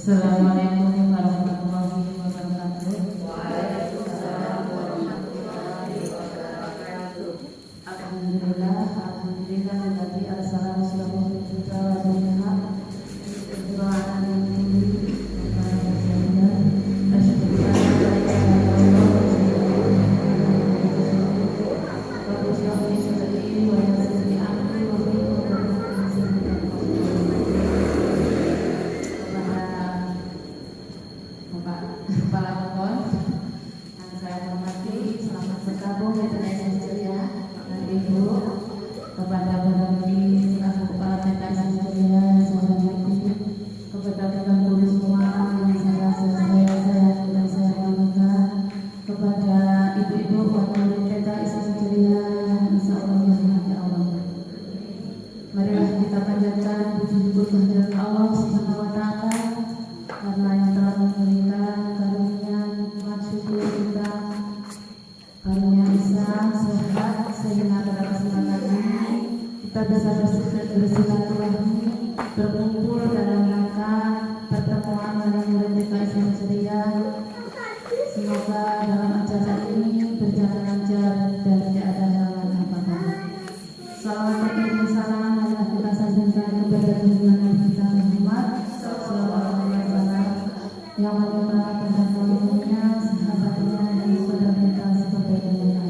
Assalamualaikum warahmatullahi wabarakatuh. Waalaikumsalam warahmatullahi wabarakatuh. Alhamdulillah, alhamdulillah alladzi arsala rasulahu bil huda wa dinil haq liyudhhirahu 'ala dinihi kullihi wa asyhadu an la ilaha illallah wa asyhadu anna muhammadan wa yassir li amri wa Bapak Kepala Pon yang saya hormati, selamat bergabung di Indonesia Ceria dan Ibu kepada Budi selaku Kepala PKS Ceria, saya hormati kepada rekan guru semua yang saya sayangi dan saya banggakan, kepada ibu-ibu wakil PKS Ceria yang insya Allah dirahmati Allah. Marilah kita panjatkan puji-puji kehadirat Allah Subhanahu wa Ta'ala karena yang telah memberikan karunia nikmat syukur kita, karunia Islam sehat, sehingga pada kesempatan ini kita bisa bersilaturahmi, berkumpul dalam rangka pertemuan murid PKS Ceria. Semoga dalam acara ini berjalan lancar dan tidak ada halangan apapun. Salawat dan salam adalah kita sampaikan kepada junjungan kita Muhammad sallallahu alaihi wasallam yang merupakan pendahulunya, sahabatnya dan kepada mereka sebagai umat.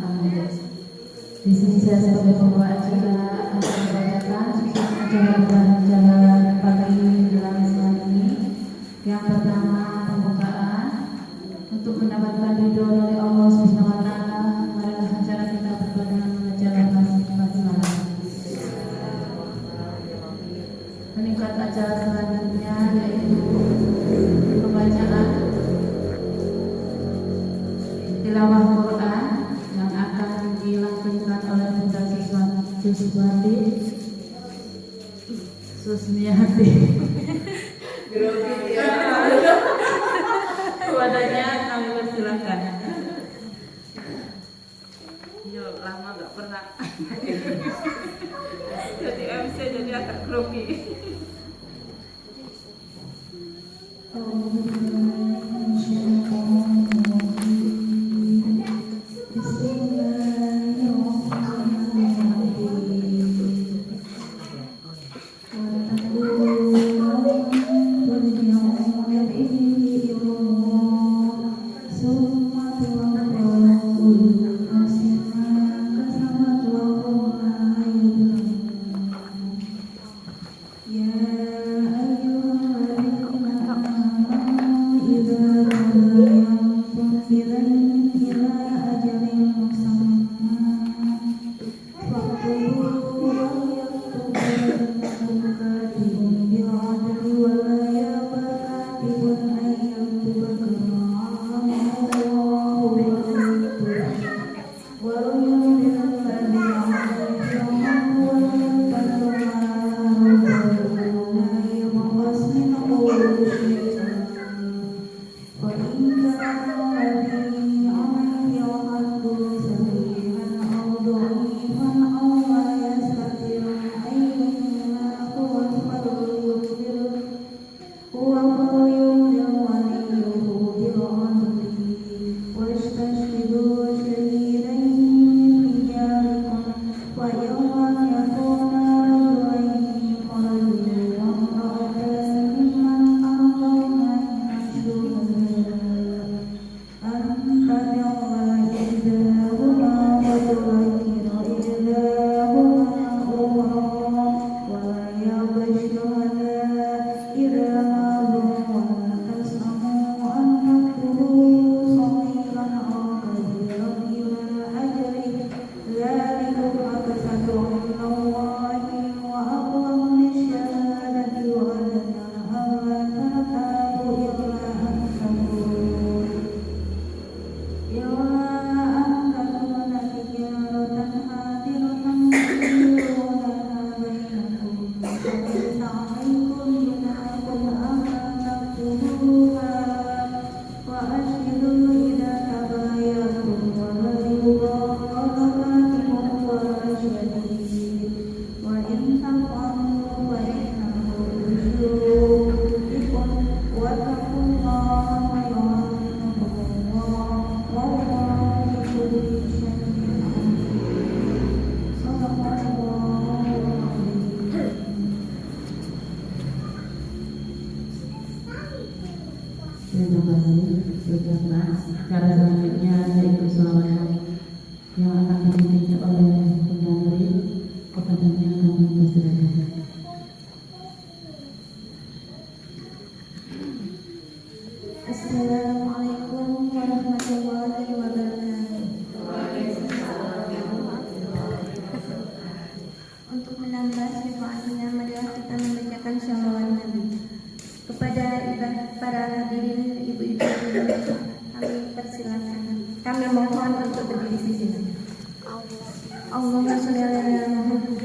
Amin. Di sini saya sebagai pembawa acara akan membacakan susunan acara berjalan pagi menjelang siang ini. Yang pertama, pembukaan untuk mendapatkan ridho dari Allah Subhanahu wa Ta'ala. Marilah acara kita berbadan mengajar basmalah. Meningkat acara selanjutnya yaitu pembacaan tilawah Quran yang akan dilangsungkan oleh Bunda Suswati Susmiati. Wadahnya kami persilakan. Yo, lama gak pernah jadi MC, jadi agak grogi. Ya Terima kasih saudara. Cara selanjutnya yaitu selawat yang akan dipimpin oleh Bunda Nuri. Kepadanya kami persilakan. Assalamualaikum warahmatullahi wabarakatuh. Untuk menambah syafaatnya, marilah kita membacakan shalawat Nabi. Kepada para hadirin ibu-ibu kami persilakan. Kami mohon untuk berdiri di sini. Allahumma sholli ala Muhammad.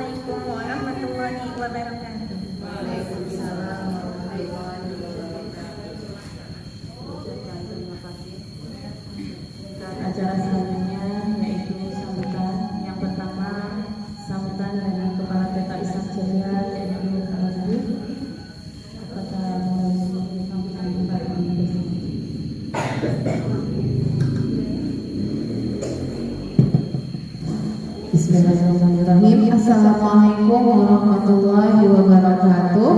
Waalaikumsalam warahmatullahi wabarakatuh. Bismillahirrahmanirrahim. Assalamualaikum warahmatullahi wabarakatuh.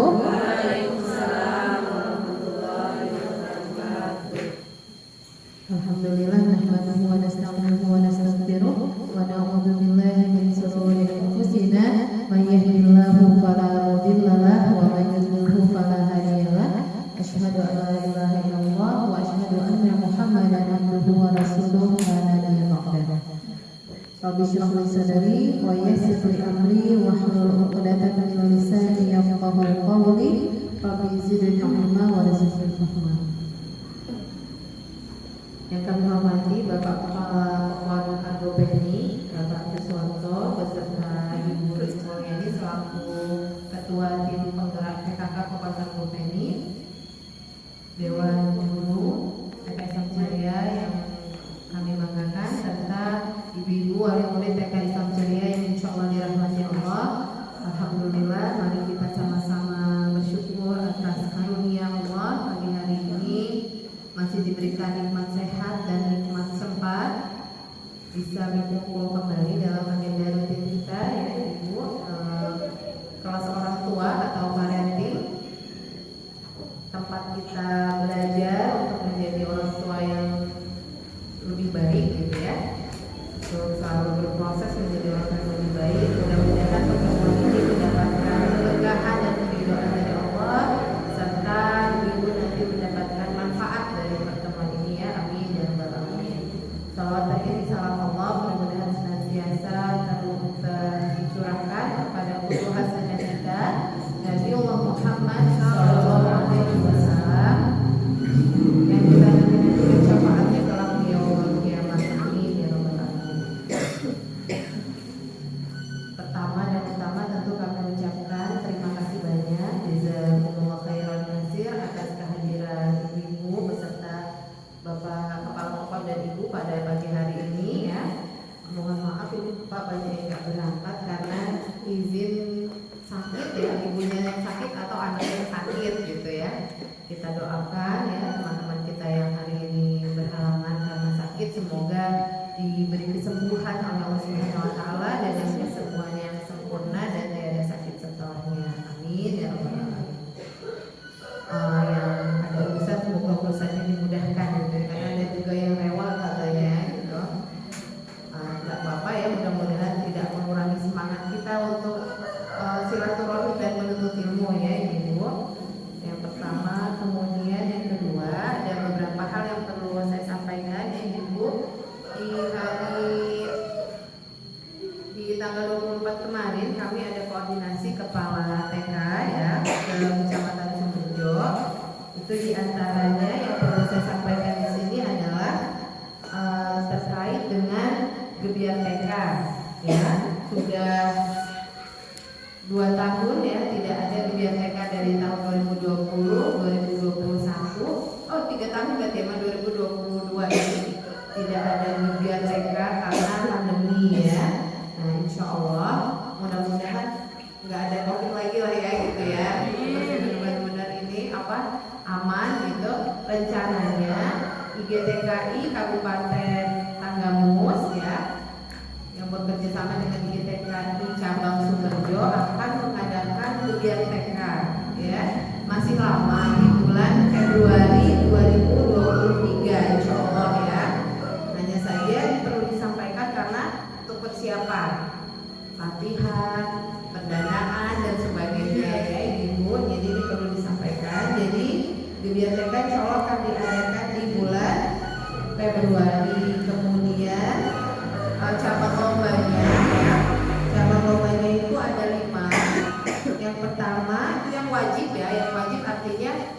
Alhamdulillah nahmaduhu wa nasta'inuhu wa nastaghfiruh wa na'udzu billahi min shururi anfusina may yahdihillahu fala mudilla lahu wa may yudlilhu fala hadiya lahu. Asyhadu an la ilaha illallah wa asyhadu anna Muhammadan abduhu wa rasuluh la nabiyya ba'dahu. Rabbi shrah li sadri wa yassir li amri wa hlul 'uqdatam min lisani yafqahu qawli. Rabbi zidni 'ilma wa rizqni fahma. Yang kami hormati Bapak Kepala Pokon Argopeni, Bapak Kriswanto beserta Ibu Rizmulyani selaku Ketua Tim Penggerak PKK Pokon Argopeni, Dewan Guru TK Islam Ceria yang kami banggakan, serta ibu-ibu wali murid TK Islam Ceria yang insya Allah dirahmati Allah. Alhamdulillah, mari kita sama-sama bersyukur atas karunia Allah pagi hari ini masih diberikan nikmat sehat dan nikmat sempat bisa berkumpul kembali dalam agenda rutin kita, ya Ibu, kelas orang tua atau parenting, tempat kita belajar untuk menjadi orang tua yang lebih baik gitu ya, untuk selalu berproses menjadi orang yang lebih baik. Mudah-mudahan pertemuan ini mendapatkan keberkahan dan keridhaan dari Allah, serta ibu nanti mendapatkan manfaat dari pertemuan ini ya, amin ya rabbal alamin. Salawat dan salam Allah mudah-mudahan senantiasa tercurahkan kepada guru hasanah kita Nabi Muhammad SAW, yang kita nanti syafaatnya kelak di yaumul kiamat, amin ya rabbal alamin. Pertama dan utama tentu kami ucapkan terima kasih banyak jazakumullah khairan katsir atas kehadiran ibu beserta Bapak Kepala Pokon dan Ibu pada pagi hari ini ya. Mohon maaf ini Pak banyak yang nggak berangkat karena izin sakit ya, ibunya yang sakit atau anaknya yang sakit gitu ya. Kita doakan ya teman-teman kita yang hari ini berhalangan karena sakit, semoga diberi kesembuhan oleh Allah Subhanahu wa taala dan yang semuanya yang sempurna dan tidak ada sakit setelahnya. Amin ya rabbal alamin. Yang ada urusan semoga urusannya dimudahkan gitu ya. Karena ada juga yang rewel katanya gitu. Enggak apa-apa ya, mudah-mudahan tidak mengurangi semangat kita untuk silaturahmi dan menuntut ilmu ya Ibu. Yang pertama, kemudian yang kedua, ada beberapa hal yang perlu saya sampaikan ya Ibu. Di tanggal 24 kemarin kami ada koordinasi kepala TK ya ke Kecamatan Sumberjo. Itu diantaranya yang perlu saya sampaikan di sini adalah terkait dengan gebiar TK ya. Sudah 2 tahun ya tidak ada gebiar TK dari tahun 2020, 2021. Oh 3 tahun berarti emang 2022 ini tidak ada gebiar TK karena pandemi ya. Nah insya Allah mudah-mudahan nggak ada COVID lagi lah ya gitu ya. Benar-benar ini aman gitu. Rencananya IGTKI Kabupaten Tanggamus ya yang bekerja sama dengan IGTKI Cabang Sumberjo akan mengadakan gebiar TK ya, masih lama di bulan Februari 2023 insya Allah ya. Hanya saja perlu disampaikan karena untuk persiapan latihan, pendanaan dan sebagainya ya Ibu, jadi ini perlu disampaikan. Jadi gebiar TK insya Allah akan diadakan di bulan Februari. Kemudian cabang lombanya ya, cabang lombanya itu ada 5. Yang pertama itu yang wajib ya, yang wajib artinya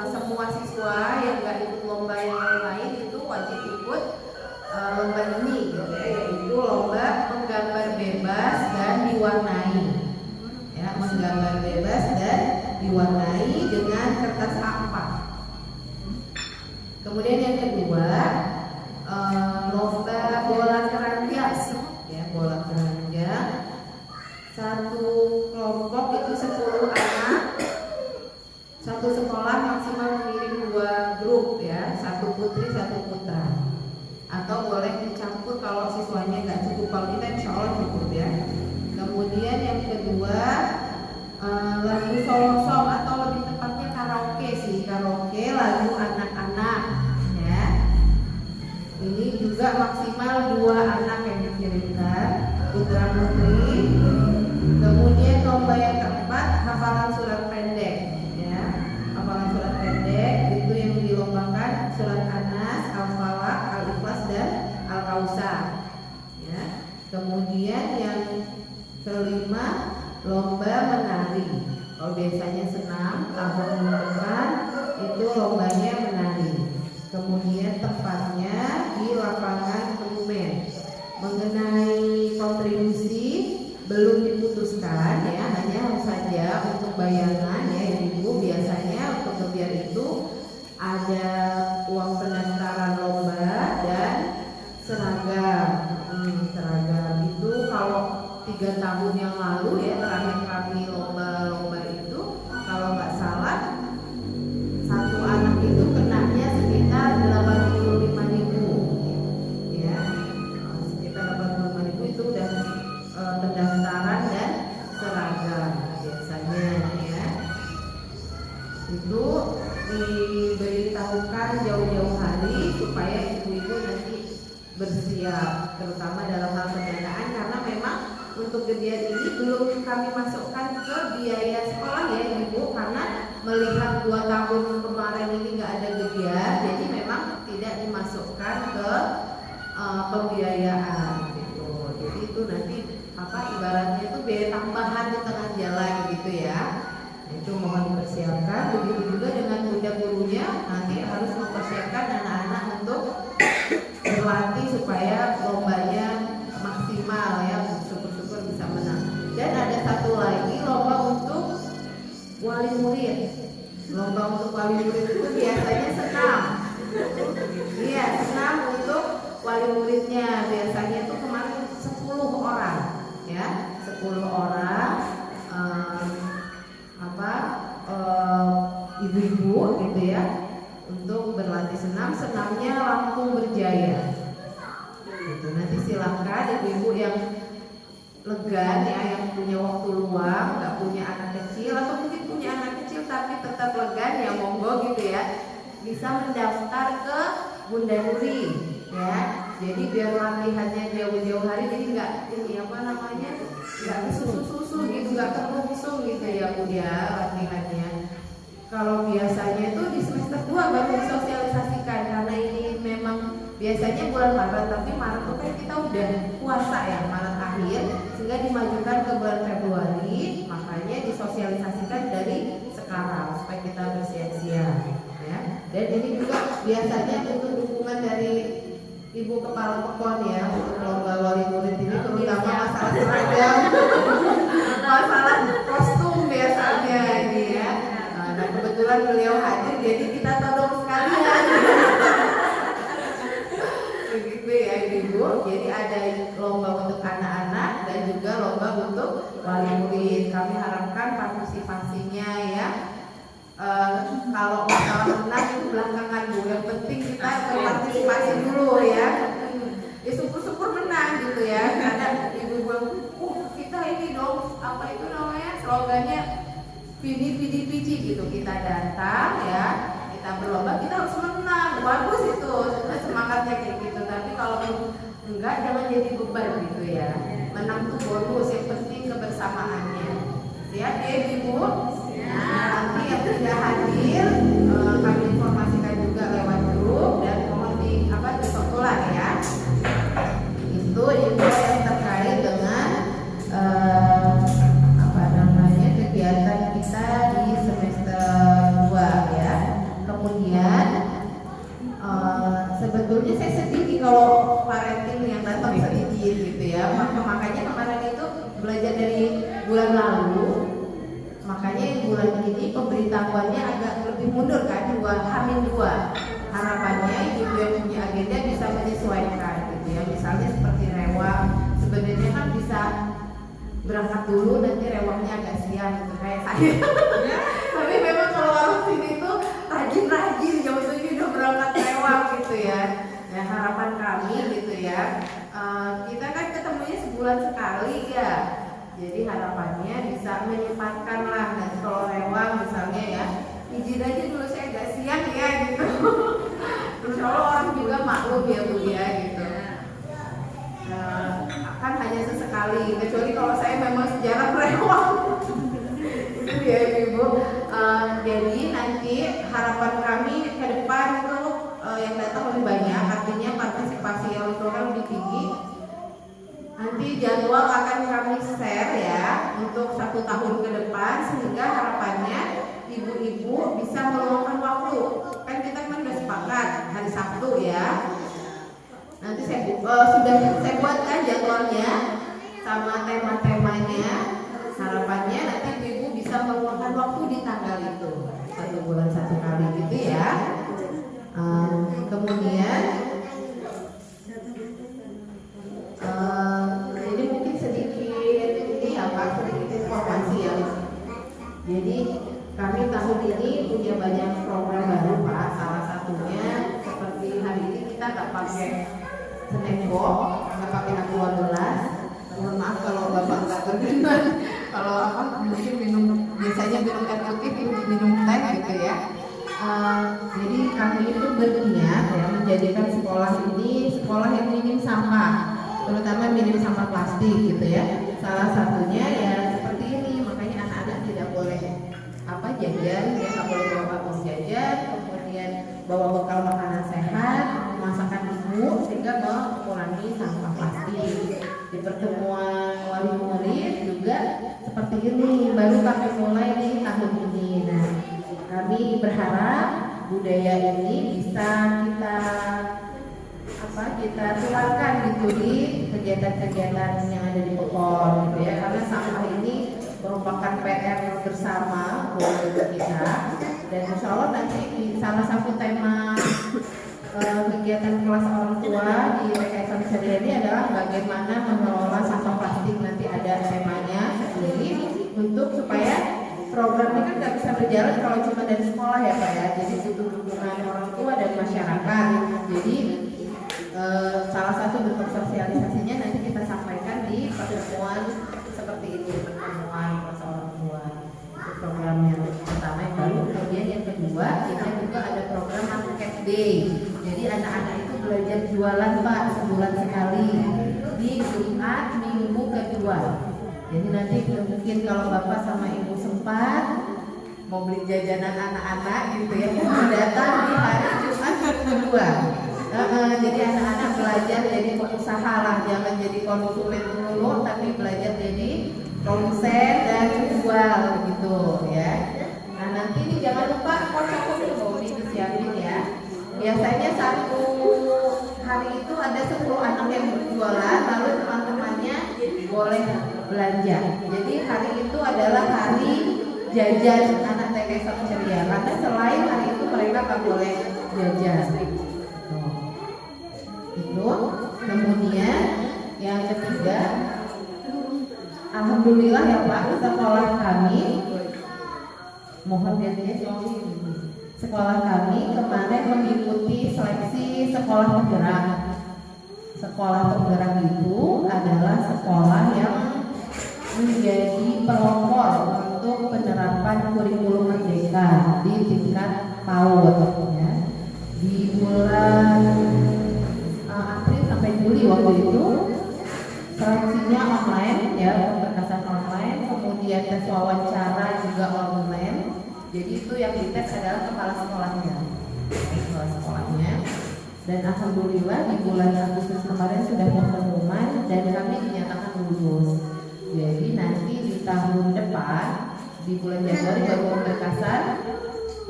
semua siswa yang nggak ikut lomba yang lain itu wajib ikut lomba ini gitu ya, yaitu lomba menggambar bebas dan diwarnai ya, menggambar bebas dan diwarnai dengan kertas A4. Kemudian yang kedua lomba bola keranjang ya, bola keranjang. Satu kelompok itu 10 anak, satu sekolah maksimal mengirim 2 grup ya, 1 putri 1 atau boleh dicampur kalau siswanya nggak cukup. Kalau kita insya Allah cukup ya. Kemudian yang kedua lagu song atau lebih tepatnya karaoke sih, karaoke lagu anak-anak ya. Ini juga maksimal 2 anak yang dikirimkan, putra putri. Kemudian lomba yang keempat hafalan surat pendek ya. Hafalan surat pendek itu yang dilombakan surat Anas, Al-Falaq, Al-Ikhlas dan Al-Kausar ya. Kemudian yang kelima lomba menari. Kalau biasanya senam, tahun depan itu lombanya menari. Kemudian tempatnya di lapangan Kebumen. Mengenai kontribusi belum diputuskan ya, hanya saja untuk bayangan ya Ibu. Biasanya untuk kegiatan itu ada uang pendaftaran lomba dan seragam. Seragam itu kalau 3 tahun yang lalu ya terakhir kami lomba itu kalau nggak salah satu anak itu kenanya sekitar 85.000 ya, sekitar 85.000 itu udah pendaftaran dan seragam biasanya ya. Itu diberitahukan jauh-jauh hari supaya ibu-ibu nanti bersiap, terutama dalam hal pendanaan, karena memang untuk kegiatan ini belum kami masukkan ke biaya sekolah ya Ibu, karena melihat 2 tahun kemarin ini nggak ada kegiatan, jadi memang tidak dimasukkan ke pembiayaan gitu. Jadi itu nanti ibaratnya itu biaya tambahan di tengah jalan gitu ya. Itu mohon dipersiapkan. Begitu juga dengan bunda gurunya nanti harus mempersiapkan anak-anak untuk berlatih supaya lombanya maksimal ya, syukur-syukur bisa menang. Dan ada satu lagi lomba untuk wali murid. Lomba untuk wali murid itu biasanya senam. Iya, senam untuk wali muridnya. Biasanya itu kemarin 10 orang ya, 10 orang ibu-ibu gitu ya, untuk berlatih senam. Senamnya Lampung Berjaya gitu. Nanti silahkan ibu-ibu yang legan ya, yang punya waktu luang, nggak punya anak kecil atau mungkin punya anak kecil tapi tetap legan ya, monggo gitu ya, bisa mendaftar ke Bunda Nuri ya. Jadi biar latihannya jauh-jauh hari, jadi nggak nggak susu-susu gitu, nggak terlangsung gitu ya Bu ya latihannya. Kalau biasanya itu di semester 2 baru disosialisasikan, karena ini memang biasanya bulan Maret, tapi Maret itu kan kita udah puasa ya, Maret akhir, sehingga dimajukan ke bulan Februari. Makanya disosialisasikan dari sekarang supaya kita bersiap-siap ya. Dan ini juga biasanya untuk dukungan dari Ibu Kepala Pekon ya, untuk lomba wali murid ini, terutama masalah seragam, masalah kostum biasanya ini ya. Nah, kebetulan beliau hadir, jadi kita tolong sekalian. Begitu ya Ibu. Jadi ada lomba untuk anak-anak dan juga lomba untuk wali murid. Kami harapkan partisipasinya ya. Kalau masalah menang itu belakangan Bu, yang penting kita berpartisipasi dulu ya. Ya syukur-syukur menang gitu ya. Karena ibu-ibu kita ini dong, apa itu namanya, slogannya Vidi Pici gitu. Kita datang ya, kita berlomba, kita harus menang. Bagus itu, semangatnya kayak gitu. Tapi kalau enggak, jangan jadi beban gitu ya. Menang tuh bonus, yang penting kebersamaannya. Siap ya Ibu? Nanti yang tidak hadir kami informasikan juga lewat grup dan mohon disokulan ya. Itu yang terkait dengan kegiatan kita di semester 2 ya. Kemudian sebetulnya saya sedih kalau parenting yang datang sedikit gitu ya. Makanya kemarin itu belajar dari bulan lalu. Makanya bulan ini pemberitahuannya agak lebih mundur kan, H-2. Harapannya ibu yang punya agenda bisa menyesuaikan gitu ya. Misalnya seperti rewang, sebenarnya kan bisa berangkat dulu, nanti rewangnya agak siang gitu kayak saya. Tapi memang kalau orang sini tuh rajin jam 7 udah berangkat rewang gitu ya. Nah harapan kami bisa menyempatkan lah. Dan kalau rewang misalnya ya, izin aja dulu saya agak siang ya gitu. Insya Allah orang juga maklum ya Bu ya gitu. Kan hanya sesekali, kecuali kalau saya memang sejarah rewang. Itu ya Ibu. Jadi nanti harapan kami ke depan itu yang datang lebih banyak, artinya partisipasi orang tua lebih tinggi. Nanti jadwal akan kami share ya untuk 1 tahun ke depan, sehingga harapannya ibu-ibu bisa meluangkan waktu. Kan kita kan udah sepakat hari Sabtu ya. Nanti sudah saya buatkan jadwalnya sama tema-temanya. Harapannya nanti ibu bisa meluangkan waktu di tanggal itu 1 bulan 1 kali gitu ya. Kemudian jadi mungkin sedikit ini ya Pak, sedikit informasi ya. Jadi kami tahun ini punya banyak program baru Pak. Salah satunya seperti hari ini kita nggak pakai snack box, nggak pakai aqua gelas. Mohon maaf kalau Bapak nggak berkenan. Kalau apa mungkin biasanya minum air putih, minum teh gitu ya. Jadi kami itu berniat ya menjadikan sekolah ini sekolah yang minim sampah, terutama minim sampah plastik gitu ya. Salah satunya ya seperti ini, makanya anak-anak tidak boleh jajan ya, nggak boleh bawa bakul jajan, kemudian bawa bekal makanan sehat, masakan ibu, sehingga mengurangi sampah plastik. Di pertemuan wali murid juga seperti ini, baru kami mulai di tahun ini. Nah, kami berharap budaya ini bisa kita tularkan gitu di kegiatan-kegiatan yang ada di Pekon gitu ya, karena sampah ini merupakan PR bersama buat kita. Dan insya Allah nanti di salah satu tema kegiatan kelas orang tua di PKS Ceria ini adalah bagaimana mengelola sampah plastik. Nanti ada temanya sendiri untuk supaya program ini kan nggak bisa berjalan kalau cuma dari sekolah ya Pak ya. Jadi butuh dukungan orang tua dan masyarakat. Jadi salah satu bentuk sosialisasinya nanti kita sampaikan di pertemuan seperti ini, pertemuan kelas orang tua. Itu program yang pertama yang baru. Kemudian yang kedua kita juga ada program Market Day. Jadi anak-anak itu belajar jualan Pak sebulan sekali di Jumat minggu kedua. Jadi nanti mungkin kalau Bapak sama Ibu sempat mau beli jajanan anak-anak gitu ya, datang di hari Jumat minggu kedua. Jadi anak-anak belajar jadi pengusaha lah, jangan jadi konsumen dulu, tapi belajar jadi produsen dan jual gitu ya. Nah nanti ini jangan lupa kocok ini disiapin ya. Biasanya satu hari itu ada 10 anak yang berjualan, lalu teman-temannya boleh belanja. Jadi hari itu adalah hari jajan anak TK Ceria, karena selain hari itu mereka nggak boleh jajan. Itu. Kemudian yang ketiga, alhamdulillah ya Pak, sekolah kami sekolah kami kemarin mengikuti seleksi sekolah penggerak. Sekolah penggerak itu adalah sekolah yang menjadi pelopor untuk penerapan kurikulum merdeka di tingkat PAUD ya. Di bulan April sampai Juli waktu itu seleksinya online ya, pemberkasan online, kemudian tes wawancara juga online. Jadi itu yang dites adalah kepala sekolahnya. Dan alhamdulillah di bulan Agustus kemarin sudah pengumuman dan kami dinyatakan lulus. Jadi nanti di tahun depan di bulan Januari baru pemberkasan.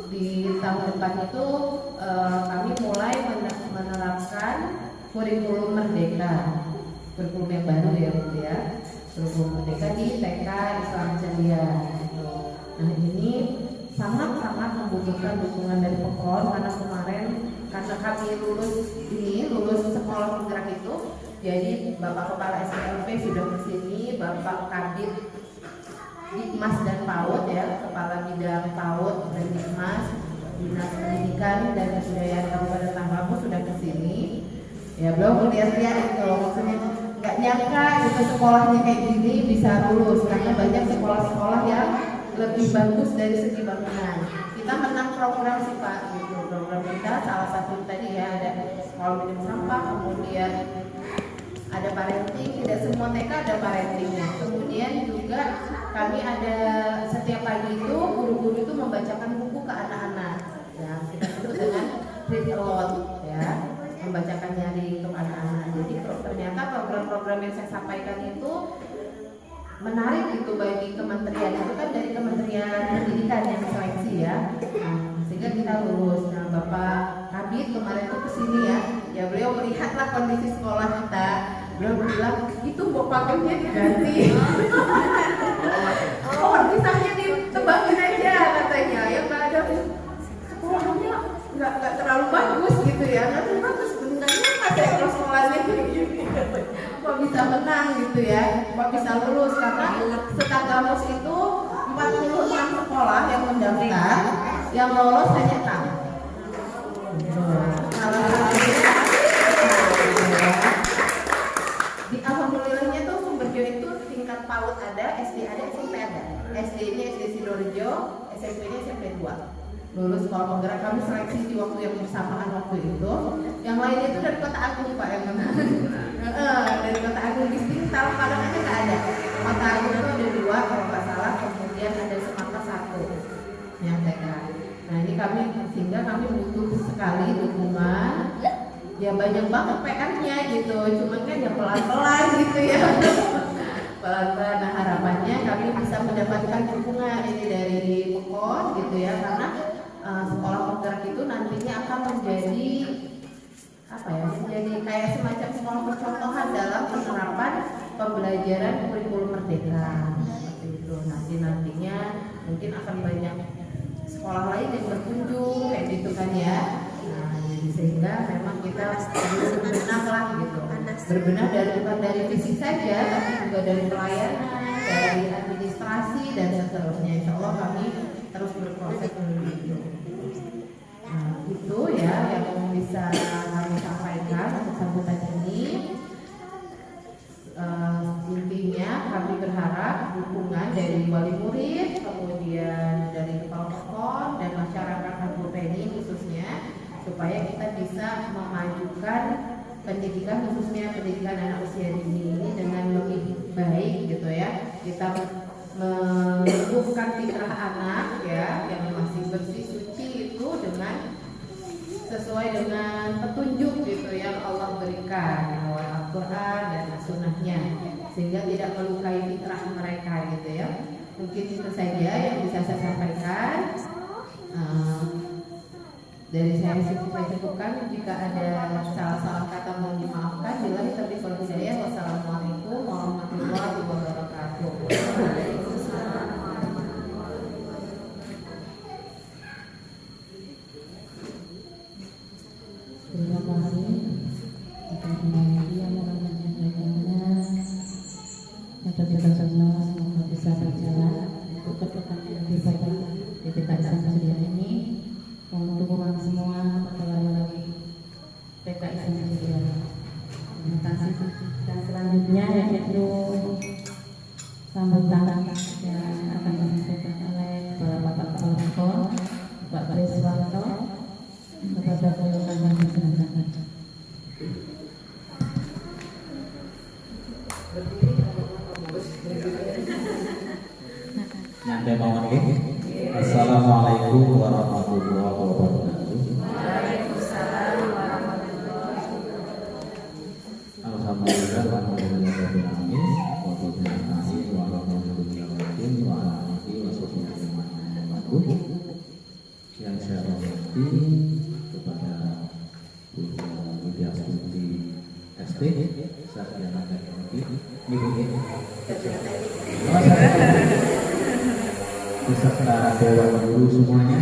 Di tahun depan itu kami mulai menerapkan kurikulum merdeka, kurikulum yang baru ya Bu ya, kurikulum merdeka di TK Islam Ceria. Nah ini sangat-sangat membutuhkan dukungan dari Pekon, karena kemarin karena kami lulus sekolah penggerak itu, jadi Bapak Kepala SLP sudah kesini, Bapak Kadit Dikmas dan PAUD ya, Kepala Bidang PAUD dan Dikmas, Dinas Pendidikan dan Kebudayaan Kabupaten Tanggamus sudah kesini. Ya belum lihat-lihat itu, maksudnya nggak nyangka gitu sekolahnya kayak gini bisa lulus, karena banyak sekolah-sekolah yang lebih bagus dari segi bangunan. Kita menang program sih Pak, gitu. Program kita salah satu tadi ya ada sekolah minum sampah, kemudian ada parenting, tidak semua TK ada parentingnya. Kemudian juga kami ada setiap pagi itu guru-guru itu membacakan buku ke anak-anak. Ya, kita sebut dengan read aloud ya, membacakan nyari untuk anak-anak. Jadi ternyata program-program yang saya sampaikan itu menarik gitu bagi kementerian, itu kan dari Kementerian Pendidikan yang seleksi ya. Sehingga kita lulus. Nah, Bapak Kabid kemarin itu kesini ya beliau melihatlah kondisi sekolah kita. Beliau bilang itu pakainya diganti. Pohon pisangnya ditebangin aja katanya. Ya nggak ada, sekolahnya nggak terlalu bagus gitu ya. Nggak terlalu bagus sebenarnya ada sekolahnya gini. Kok bisa menang gitu ya? Kok bisa lulus? Karena Setagamus itu 46 sekolah yang mendaftar, yang lolos hanya 6. Di alhamdulillahnya tuh Sumberjo itu tingkat PAUD ada, SD ada, SMP ada. SD-nya SD Sidoarjo, SMP-nya SMP 2. Lulus sekolah penggerak, kami seleksi di waktu yang bersamaan waktu itu. Yang lainnya itu dari Kota Agung Pak yang menang. Dari Kota Agung di Singtal, Padang aja nggak ada. Kota Agung itu ada 2 kalau nggak salah, kemudian ada Sumatera 1 yang TK. Nah ini kami, sehingga kami butuh sekali dukungan. Ya banyak banget PR-nya gitu, cuman kan ya pelan-pelan gitu ya. Pelan-pelan. Nah harapannya kami bisa mendapatkan dukungan ini dari POKON gitu ya, karena sekolah penggerak itu nantinya akan menjadi apa ya, menjadi kayak semacam sekolah percontohan dalam penerapan pembelajaran kurikulum merdeka seperti itu. Nantinya mungkin akan banyak sekolah lain yang berkunjung kayak gitu kan ya. Nah, sehingga memang kita harus berbenah lah gitu. Berbenah bukan dari fisik saja, tapi juga dari pelayanan, dari administrasi dan seterusnya. Insya Allah kami terus berproses menuju itu. Nah, itu ya yang bisa kami sampaikan untuk sambutan ini. Intinya kami berharap dukungan dari wali murid, kemudian dari kepala POKON dan masyarakat Kabupaten khususnya, supaya kita bisa memajukan pendidikan, khususnya pendidikan anak usia dini ini dengan lebih baik gitu ya. Kita menumbuhkan fitrah anak ya yang masih bersih suci itu dengan sesuai dengan petunjuk gitu yang Allah berikan lewat Al-Quran dan Sunnahnya, sehingga tidak melukai fitrah mereka gitu ya. Mungkin itu saja yang bisa saya sampaikan. Dari saya cukupkan. Jika ada salah-salah kata mohon dimaafkan. Billahi taufiq wal hidayah. Wassalamualaikum warahmatullahi wabarakatuh. Terima kasih atas yang menyampaikannya. Kita semua semoga bisa berjalan untuk kedepannya bisa di TKI Samsudin ini untuk uang semua pegawai lagi TKI Samsudin. Terima kasih. Dan selanjutnya yaitu sambutan yang akan disampaikan oleh Bapak Kepala POKON, Pak Preswanto. Kepada beliau kami silakan. Nyantai mawon nggih. Assalamualaikum warahmatullahi wabarakatuh. Waalaikumsalam warahmatullahi wabarakatuh. Alhamdulillah rabbil alamin. Wa billahi wa rahmatullahi wa barakatuh. Yang saya hormati kepada Bu Widyaswati ST, Sarjana Teknik, beserta dewan guru semuanya,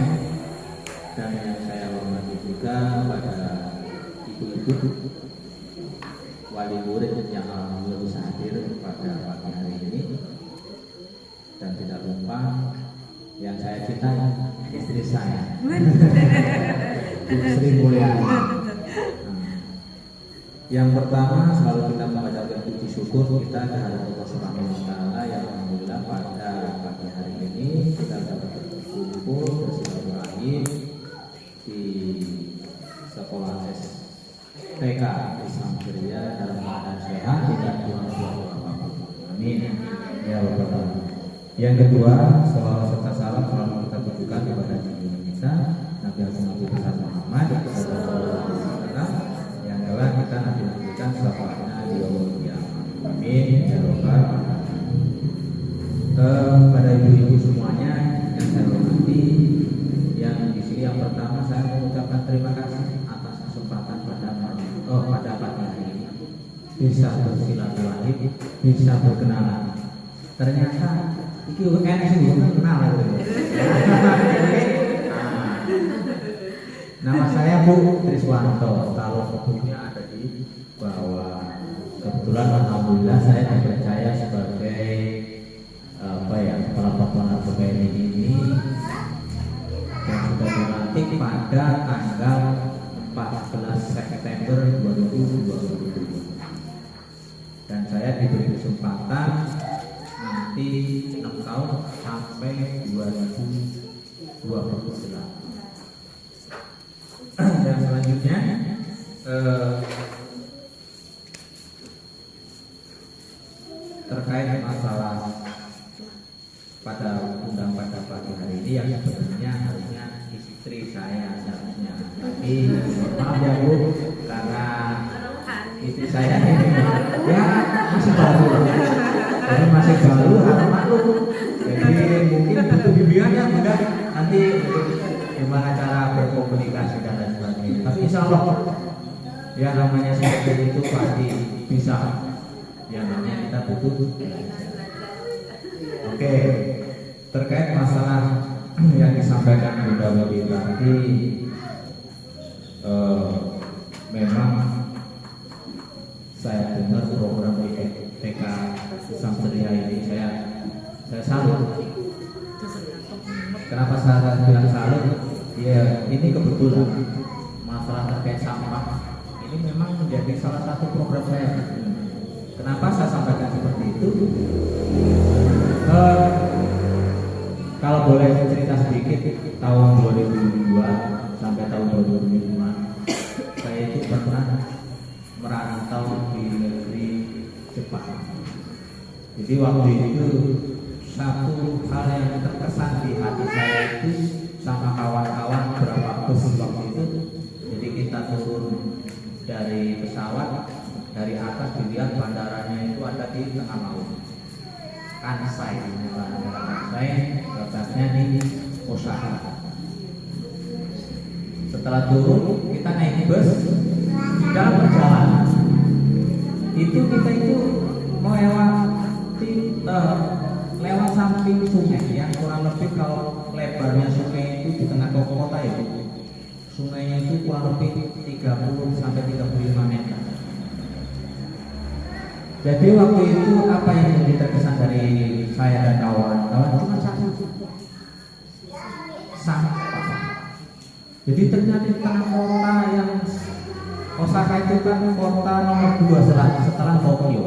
dan yang saya hormati juga pada ibu-ibu wali murid yang alhamdulillah bisa hadir pada pagi hari ini, dan tidak lupa yang saya cintai, istri saya, Bu Sri Mulyani. Yang pertama, selalu kita mengucapkan puji syukur kita kepada Allah Subhanahu wa taala yang alhamdulillah pada pagi hari ini kita dapat berkumpul bersilaturahim di sekolah TK Islam Ceria dalam keadaan sehat tidak kurang suatu apapun. Amin. Ya Rabbal. Yang kedua, selawat serta salam selalu kita tujukan kepada junjungan kita Nabi Nabi besar Muhammad sallallahu alaihi wasallam yang telah kita nanti-nantikan syafaatnya di yaumul qiyamah. Amin ya Rabbal alamin. Kepada ibu-ibu semuanya yang saya hormati, yang di sini yang pertama saya mengucapkan terima kasih atas kesempatan pada pagi hari ini bisa bersilaturahim, bisa berkenalan. Ternyata iki UN sih kenal gitu. Nama saya Bu Triswanto. Kalau bukunya ada di bawah. Kebetulan alhamdulillah saya dipercaya sebagai kepala pelaksana PPNI ini yang sudah dilantik pada tanggal 14 September 2020. Dan saya diberi kesempatan nanti 6 tahun sampai 2028. Dan selanjutnya terkait masalah pada undang pada pagi hari ini yang sebenarnya harusnya istri saya seharusnya, tapi maaf ya Bu, karena istri saya ini ya masih baru, jadi masih baru harus maklum, jadi mungkin butuh bimbingan ya Bunda nanti gimana cara berkomunikasi dan lain sebagainya. Tapi insya Allah ya namanya seperti itu pasti bisa. Yang namanya kita butuh. Oke, terkait masalah yang disampaikan Bunda Widi tadi, memang saya dengar program di TK Islam Ceria ini saya salut. Kenapa saya bilang salut? Ya, ini kebetulan masalah terkait sampah ini memang menjadi salah satu program saya. Kenapa saya sampaikan seperti itu? Kalau boleh cerita sedikit, tahun 2002 sampai tahun 2005 saya itu pernah merantau di negeri Jepang. Jadi waktu itu satu hal yang terkesan di hati saya itu sama kawan-kawan berapa bus waktu itu. Jadi kita turun dari pesawat, dari atas dilihat bandaranya itu ada di tengah laut. Kansai, bandara Kansai, letaknya di Osaka. Setelah turun, kita naik bus. Di dalam perjalanan itu kita itu melewati lewat samping sungai yang kurang lebih kalau lebarnya sungai itu di tengah kota itu sungainya itu kurang lebih 30 sampai 35 meter. Jadi waktu itu apa yang menjadi terkesan dari saya dan kawan-kawan cuma satu, sampah. Jadi ternyata di tengah kota yang Osaka itu kan kota nomor 2 setelah Tokyo.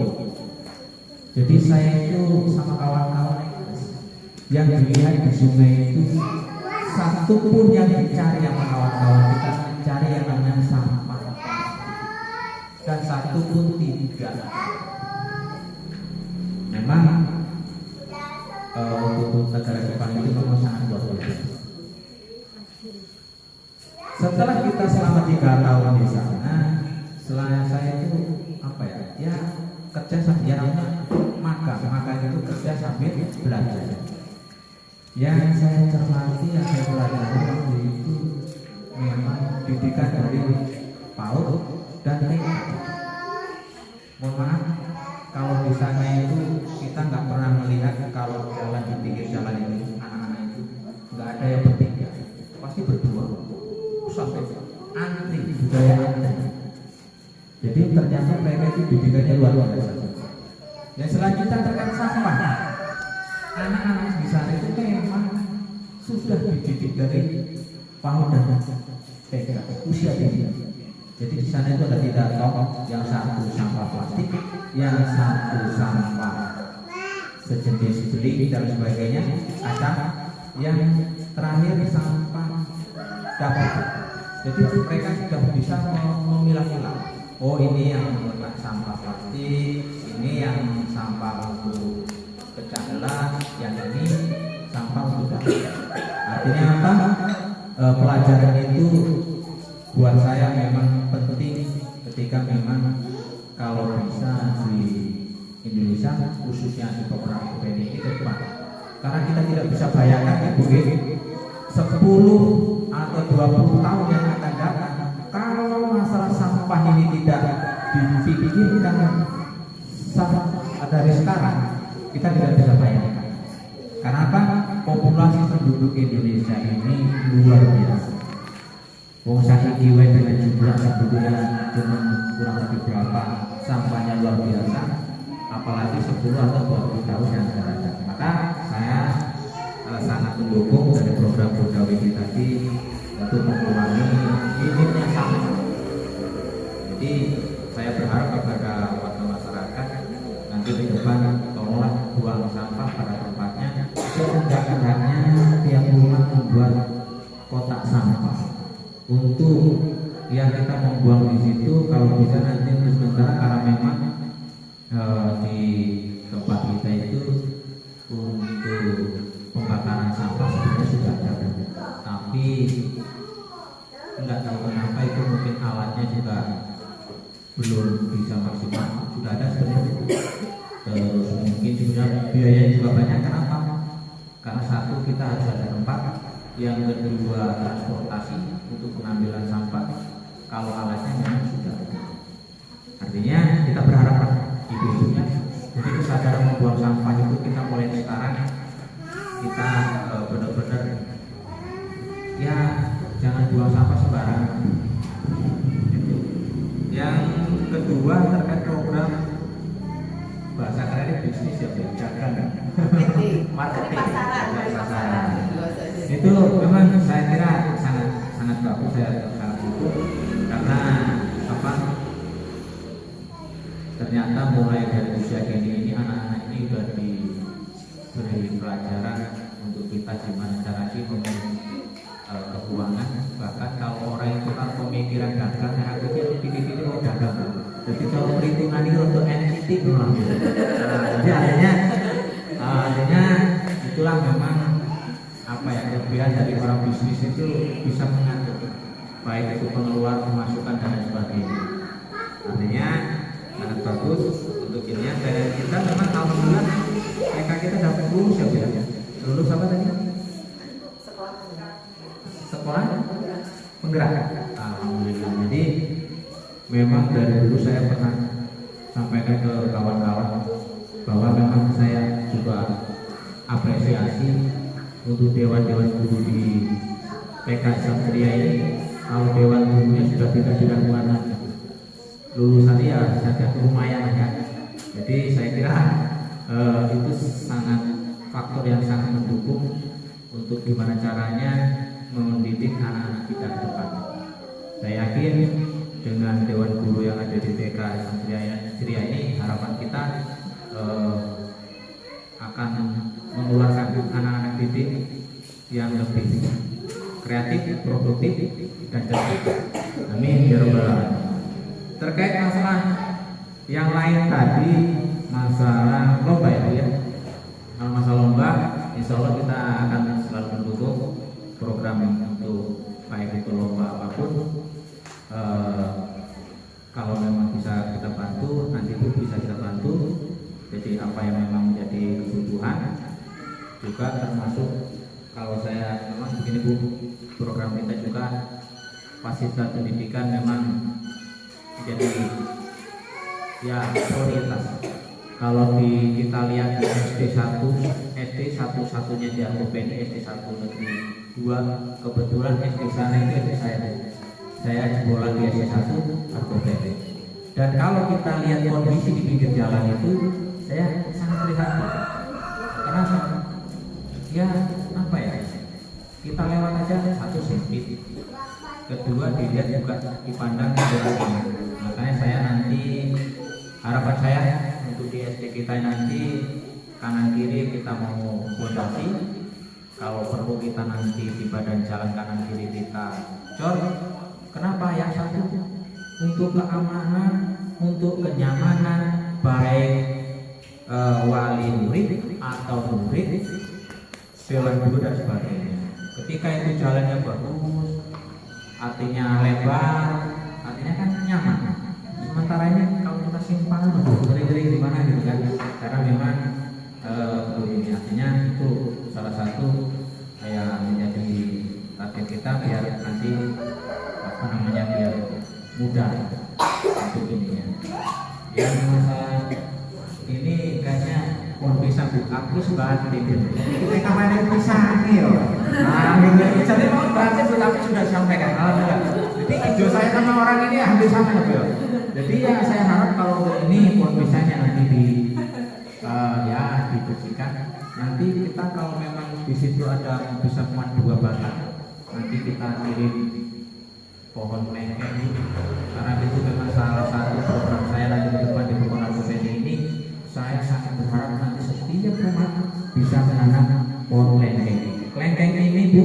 Jadi saya itu sama kawan-kawan yang dilihat di sungai itu satu pun yang dicari sama kawan-kawan kita mencari yang namanya sampah dan satu pun tidak. Memang untuk negara Jepang itu memang sangat luar biasa. Setelah kita selama 3 tahun di sana, selain saya itu ya kerja sambil makan itu kerja sambil belajar. Yang saya cermati, yang saya pelajari waktu itu memang didikan dari PAUD dan TK. Mohon maaf, kalau di sana itu kita nggak pernah melihat kalau jalan di pinggir jalan itu anak-anak itu nggak ada yang bertiga, pasti berdua sampai antri, budaya antri. Jadi ternyata mereka itu didikannya luar biasa. Yang selanjutnya terkait sampah, anak-anak di sana itu memang sudah dididik dari PAUD dan TK usia dini. Jadi di sana itu ada 3 tong, yang satu sampah plastik, yang satu sampah sejenis beling dan sebagainya, ada yang terakhir sampah dapur. Jadi mereka sudah bisa memilah-milah. Oh, ini yang sampah plastik, ini yang sampah untuk pecah belah, yang ini sampah untuk dapur. Artinya apa? Pelajaran itu buat saya memang penting ketika memang kalau bisa di Indonesia, khususnya di beberapa PNI ke depan. Karena kita tidak bisa bayangkan Ibu, 10 atau 20 tahun yang akan datang, kalau masalah sampah ini tidak dipikirkan dari sekarang, kita tidak bisa bayangkan. Karena apa? Populasi penduduk Indonesia ini luar biasa. Wong saiki wae dengan jumlah penduduknya cuma kurang lebih berapa, sampahnya luar biasa. Apalagi 10 atau 20 tahun yang akan datang. Maka saya sangat mendukung dari program-program ini tadi untuk mengurangi minimnya sampah. Jadi saya berharap kepada warga masyarakat nanti ke depan tolonglah buang sampah pada tempatnya. Seenggak-enggaknya tiap rumah membuat kotak sampah untuk yang kita membuang di situ. Kalau bisa nanti untuk sementara, karena memang di tempat kita itu untuk pembakaran sampah sebenarnya sudah ada, tapi nggak tahu kenapa itu mungkin alatnya juga belum bisa maksimal. Sudah ada sebenarnya, terus mungkin sebenarnya biayanya juga banyak. Kenapa? Karena satu, kita harus ada tempat, yang kedua transportasi untuk pengambilan sampah. Kalau alatnya memang sudah ada, artinya kita berharap ibu-ibunya, jadi kesadaran membuang sampah itu kita mulai sekarang. Kita benar-benar ya jangan buang sampah sembarangan. Yang kedua terkait program bahasa keren bisnis ya, dagang, marketing, pasaran. Itu memang saya kira sangat bagus, saya sangat dukung. Karena apa? Ternyata mulai dari usia ini anak-anak ini sudah diberi pelajaran untuk kita gimana cara keuangan. Bahkan kalau orang itu kan pemikiran dagang, akhirnya pikir-pikir mau dagang. Jadi kalau perhitungan itu untuk NCT belum. Jadi artinya itulah memang apa ya, kelebihan dari orang bisnis itu bisa mengatur baik itu pengeluaran, pemasukan dan lain sebagainya. Artinya sangat bagus untuk ini ya. Dan kita memang alhamdulillah mereka kita dapat lulus ya, lulus apa tadi? Sekolah penggerak. Alhamdulillah. Jadi memang dari dulu saya pernah sampaikan ke kawan-kawan bahwa memang saya juga apresiasi untuk dewan-dewan guru di PK Satria ini. Kalau dewan gurunya sudah tidak dilakukan lulusan ya saja lumayan ya. Jadi saya kira itu sangat faktor yang sangat mendukung untuk gimana caranya mendidik anak-anak kita ke depan. Saya yakin dengan dewan guru yang ada di TK Satria ini, harapan kita akan mengeluarkan anak-anak didik yang lebih kreatif, produktif, dan cerdas. Amin ya rabbal alamin. Terkait masalah yang lain tadi, masalah lomba ya. Kalau masalah lomba, insya Allah kita akan selalu mendukung program untuk baik itu lomba apapun. Kalau memang bisa kita bantu, nanti itu bisa kita bantu. Jadi apa yang memang menjadi kebutuhan, juga termasuk kalau saya memang begini Bu, program kita juga fasilitas pendidikan memang jadi ya prioritas. Kalau kita lihat SD 1-1-nya di Argoped, SD 1 negeri 2, kebetulan SD sana itu SD saya sekolah di SD 1 Argoped. Dan kalau kita lihat kondisi di pinggir jalan itu, saya sangat prihatin. Kenapa? Ya apa ya? Kita lewat aja satu sempit, kedua dilihat juga dipandang doanya. Makanya saya nanti, harapan saya untuk di SD kita nanti kanan kiri kita mau fondasi, kalau perlu kita nanti di badan jalan kanan kiri kita cor. Kenapa? Yang satu untuk keamanan, untuk kenyamanan baik wali murid atau murid, dewan guru dan sebagainya. Ketika itu jalannya bagus, artinya lebar, artinya kan nyaman. Sementara ini kalau kita simpan, gering-gering di mana gitu kan? Karena memang ini artinya itu salah satu yang menjadi target kita biar nanti apa namanya biar mudah untuk ini ya. Yang masalah ini kayaknya pohon pisang aku banget ini. Kita kemarin pisang nih yo. Jadi mau berarti aku sudah sampaikan. Jadi ide saya sama orang ini hampir sama ya. Jadi ya saya harap kalau untuk ini pohon pisangnya nanti ya dibersihkan. Nanti kita kalau memang di situ ada bisa muat 2 batang, nanti kita kirim pohon lengkeng. Karena itu memang salah satu program saya nanti ke depan di Pekonan Bupeni ini. Saya sangat berharap nanti setiap rumah bisa menanam pohon lengkeng. Lengkeng ini Bu,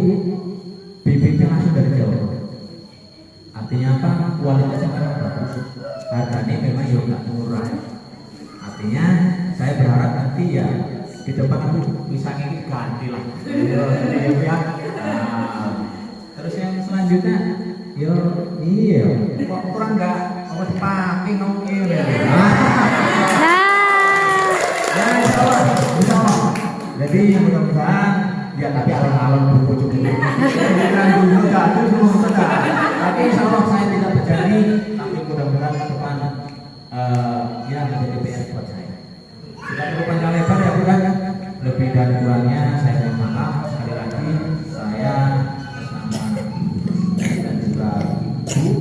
bibitnya langsung dari Jawa. Artinya apa? Kualitasnya memang bagus. Harganya memang juga murah. Artinya saya berharap nanti ya di depan aku pisang ini ganti lah. Ya. Terus yang selanjutnya, iya, kok kurang nggak awas pakai ngomongin. Jadi mudah-mudahan ya tapi alon-alon berpucuk dulu. Dulu jatuh semua sudah. Tapi insya Allah saya tidak berjanji, tapi mudah-mudahan ke depan ya menjadi PR buat saya. Tidak perlu panjang lebar ya bukan? Lebih dan kurangnya saya mohon maaf sekali lagi. Saya bersama dan juga Ibu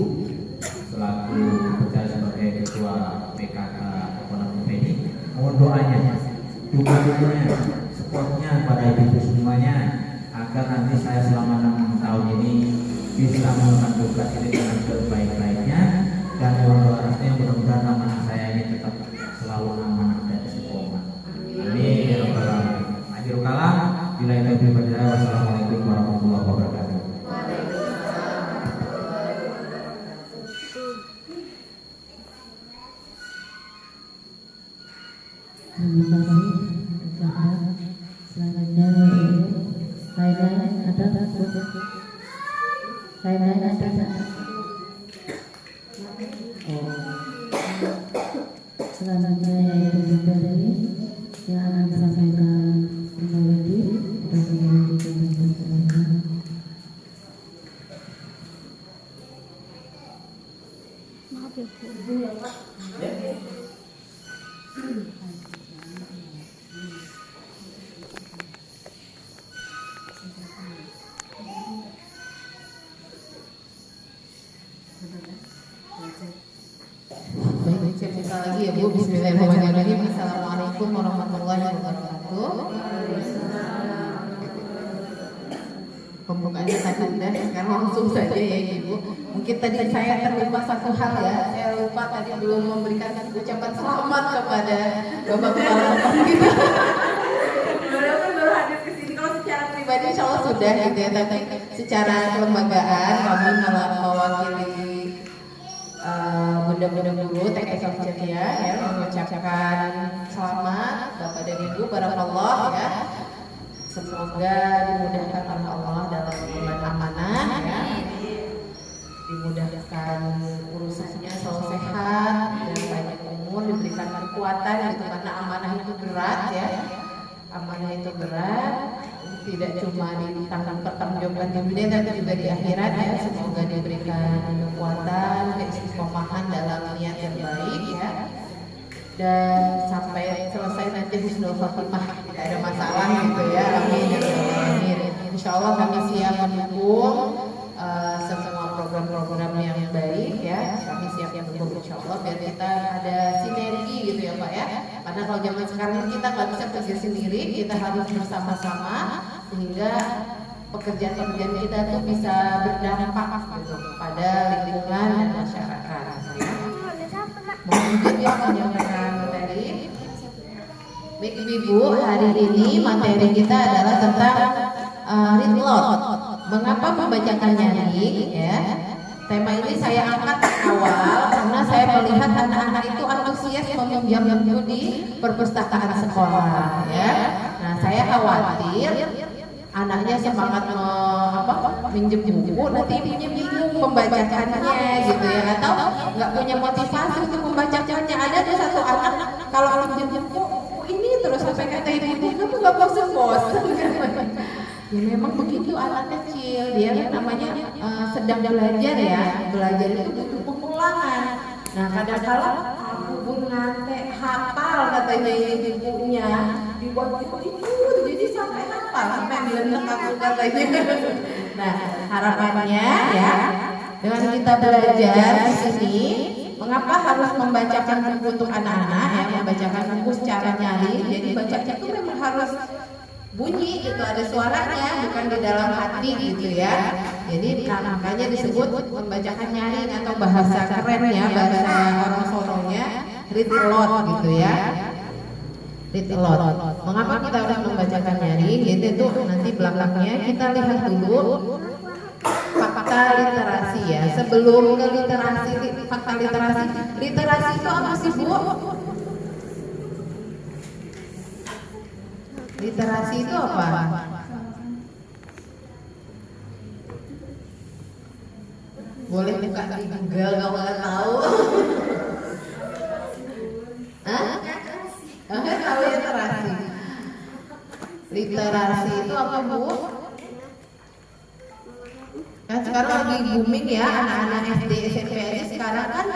selaku berjalan sebagai ketua PKK Pekonan Bupeni mohon doanya, dukungannya, supportnya pada ibu semuanya agar nanti saya selama 6 tahun ini bisa melakukan tugas ini dengan sebaik-baiknya dan doa rasanya mudah-mudahan amanah saya ini tetap selalu amanah dan istiqomah. Amin ya rabbal alamin. Akhirul kalam, billahi taufiq wal hidayah. Wassalamualaikum warahmatullahi wabarakatuh. Terima kasih. Selanjutnya saya ada selanjutnya yaitu dari yang akan disampaikan Mawedi dan Maaf ya Bu. Baik, saya buka lagi ya Bu. Bismillahirrahmanirrahim. Assalamualaikum warahmatullahi wabarakatuh. Pembukaannya tadi udah, sekarang langsung saja ya Ibu. Mungkin tadi saya terlupa satu hal ya. Saya lupa tadi belum memberikan ucapan selamat kepada Bapak Kepala Bapak kita. Baru hadir ke sini. Kalau secara pribadi insya Allah sudah gitu ya. Tapi secara kelembagaan kami mewakili Bunda-bunda guru TK Ceria ya mengucapkan selamat Bapak dan Ibu barakallah ya. Semoga dimudahkan oleh Allah dalam bulan amanah ya. Dimudahkan urusannya selalu sehat dan banyak umur, diberikan kekuatan gitu karena amanah itu berat ya. Amanah itu berat, tidak cuma dipertanggungjawabkan di dunia tapi juga di akhirat ya. Semoga diberikan kekuatan, keistiqomahan dalam niat yang baik ya. Dan sampai selesai nanti husnul khotimah tidak ada masalah gitu ya. Amin. Insya Allah kami siap mendukung semua program-program yang baik ya. Kami siap mendukung insya Allah biar kita ada sinergi gitu ya Pak ya. Karena kalau zaman sekarang kita nggak bisa kerja sendiri, kita harus bersama-sama sehingga pekerjaan-pekerjaan kita tuh bisa berdampak gitu pada lingkungan dan masyarakat. Ya. Mau lanjut ya menyampaikan materi. Baik Ibu, hari ini materi kita adalah tentang read aloud. Mengapa membacakan nyaring? Ya. Tema ini saya angkat awal karena saya melihat anak-anak itu antusias meminjam buku di perpustakaan sekolah. Ya. Nah, saya khawatir anaknya semangat minjem buku, nanti punya bingung membacakannya gitu ya, atau nggak punya motivasi untuk membacakannya. Ada satu anak kalau minjem buku ini terus sampai kata ibu, kamu nggak bosan-bosan. Ya memang begitu anak kecil, dia kan namanya sedang belajar ya, belajar itu butuh pengulangan. Nah kadang-kala aku pun ngantek hafal katanya ini bukunya, dibuat itu jadi sampai hafal, sampai belenek aku katanya. Nah harapannya ya, dengan kita belajar di sini, mengapa harus membacakan buku untuk anak-anak ya, membacakan buku secara nyaring. Jadi bacanya itu memang harus bunyi gitu, ada suaranya, bukan di dalam hati gitu ya. Jadi makanya disebut membacakan nyaring atau bahasa kerennya, bahasa orang sononya read aloud gitu ya. Read aloud. Mengapa kita harus membacakan nyaring? Itu nanti belakangnya kita lihat dulu fakta literasi ya. Sebelum ke literasi, fakta literasi. Literasi itu apa sih Bu? Literasi itu apa? Boleh buka di Google kalau nggak tahu. Hah? Nggak tahu literasi. Literasi itu apa Bu? Kan sekarang lagi booming ya, anak-anak SD, SMP aja sekarang kan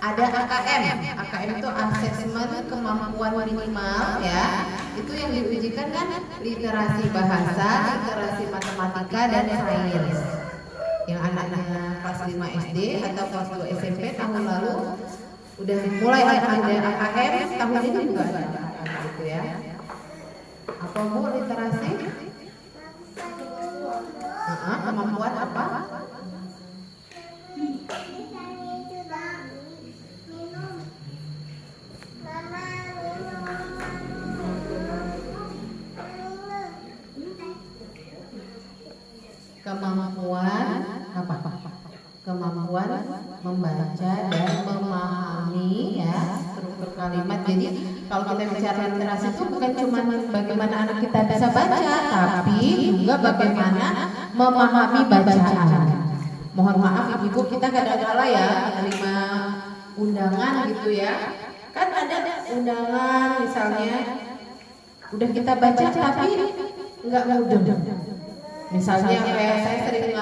ada AKM. AKM itu asesmen kemampuan minimal ya. Itu yang diujikan kan literasi bahasa, literasi matematika dan sains. Yang anak-anak kelas 5 SD atau kelas 2 SMP tahun lalu udah mulai ada AKM, tahun ini juga ada gitu ya. Apa Bu literasi? Kemampuan apa? Kemampuan apa? Kemampuan membaca dan memahami ya struktur kalimat. Jadi kalau kita bicara literasi itu bukan cuma bagaimana anak kita bisa baca, tapi juga bagaimana memahami bacaan. Mohon maaf Ibu, kita kadang-kala ya menerima undangan gitu ya. Kan ada undangan misalnya udah kita baca tapi nggak mudeng. Misalnya kayak saya sering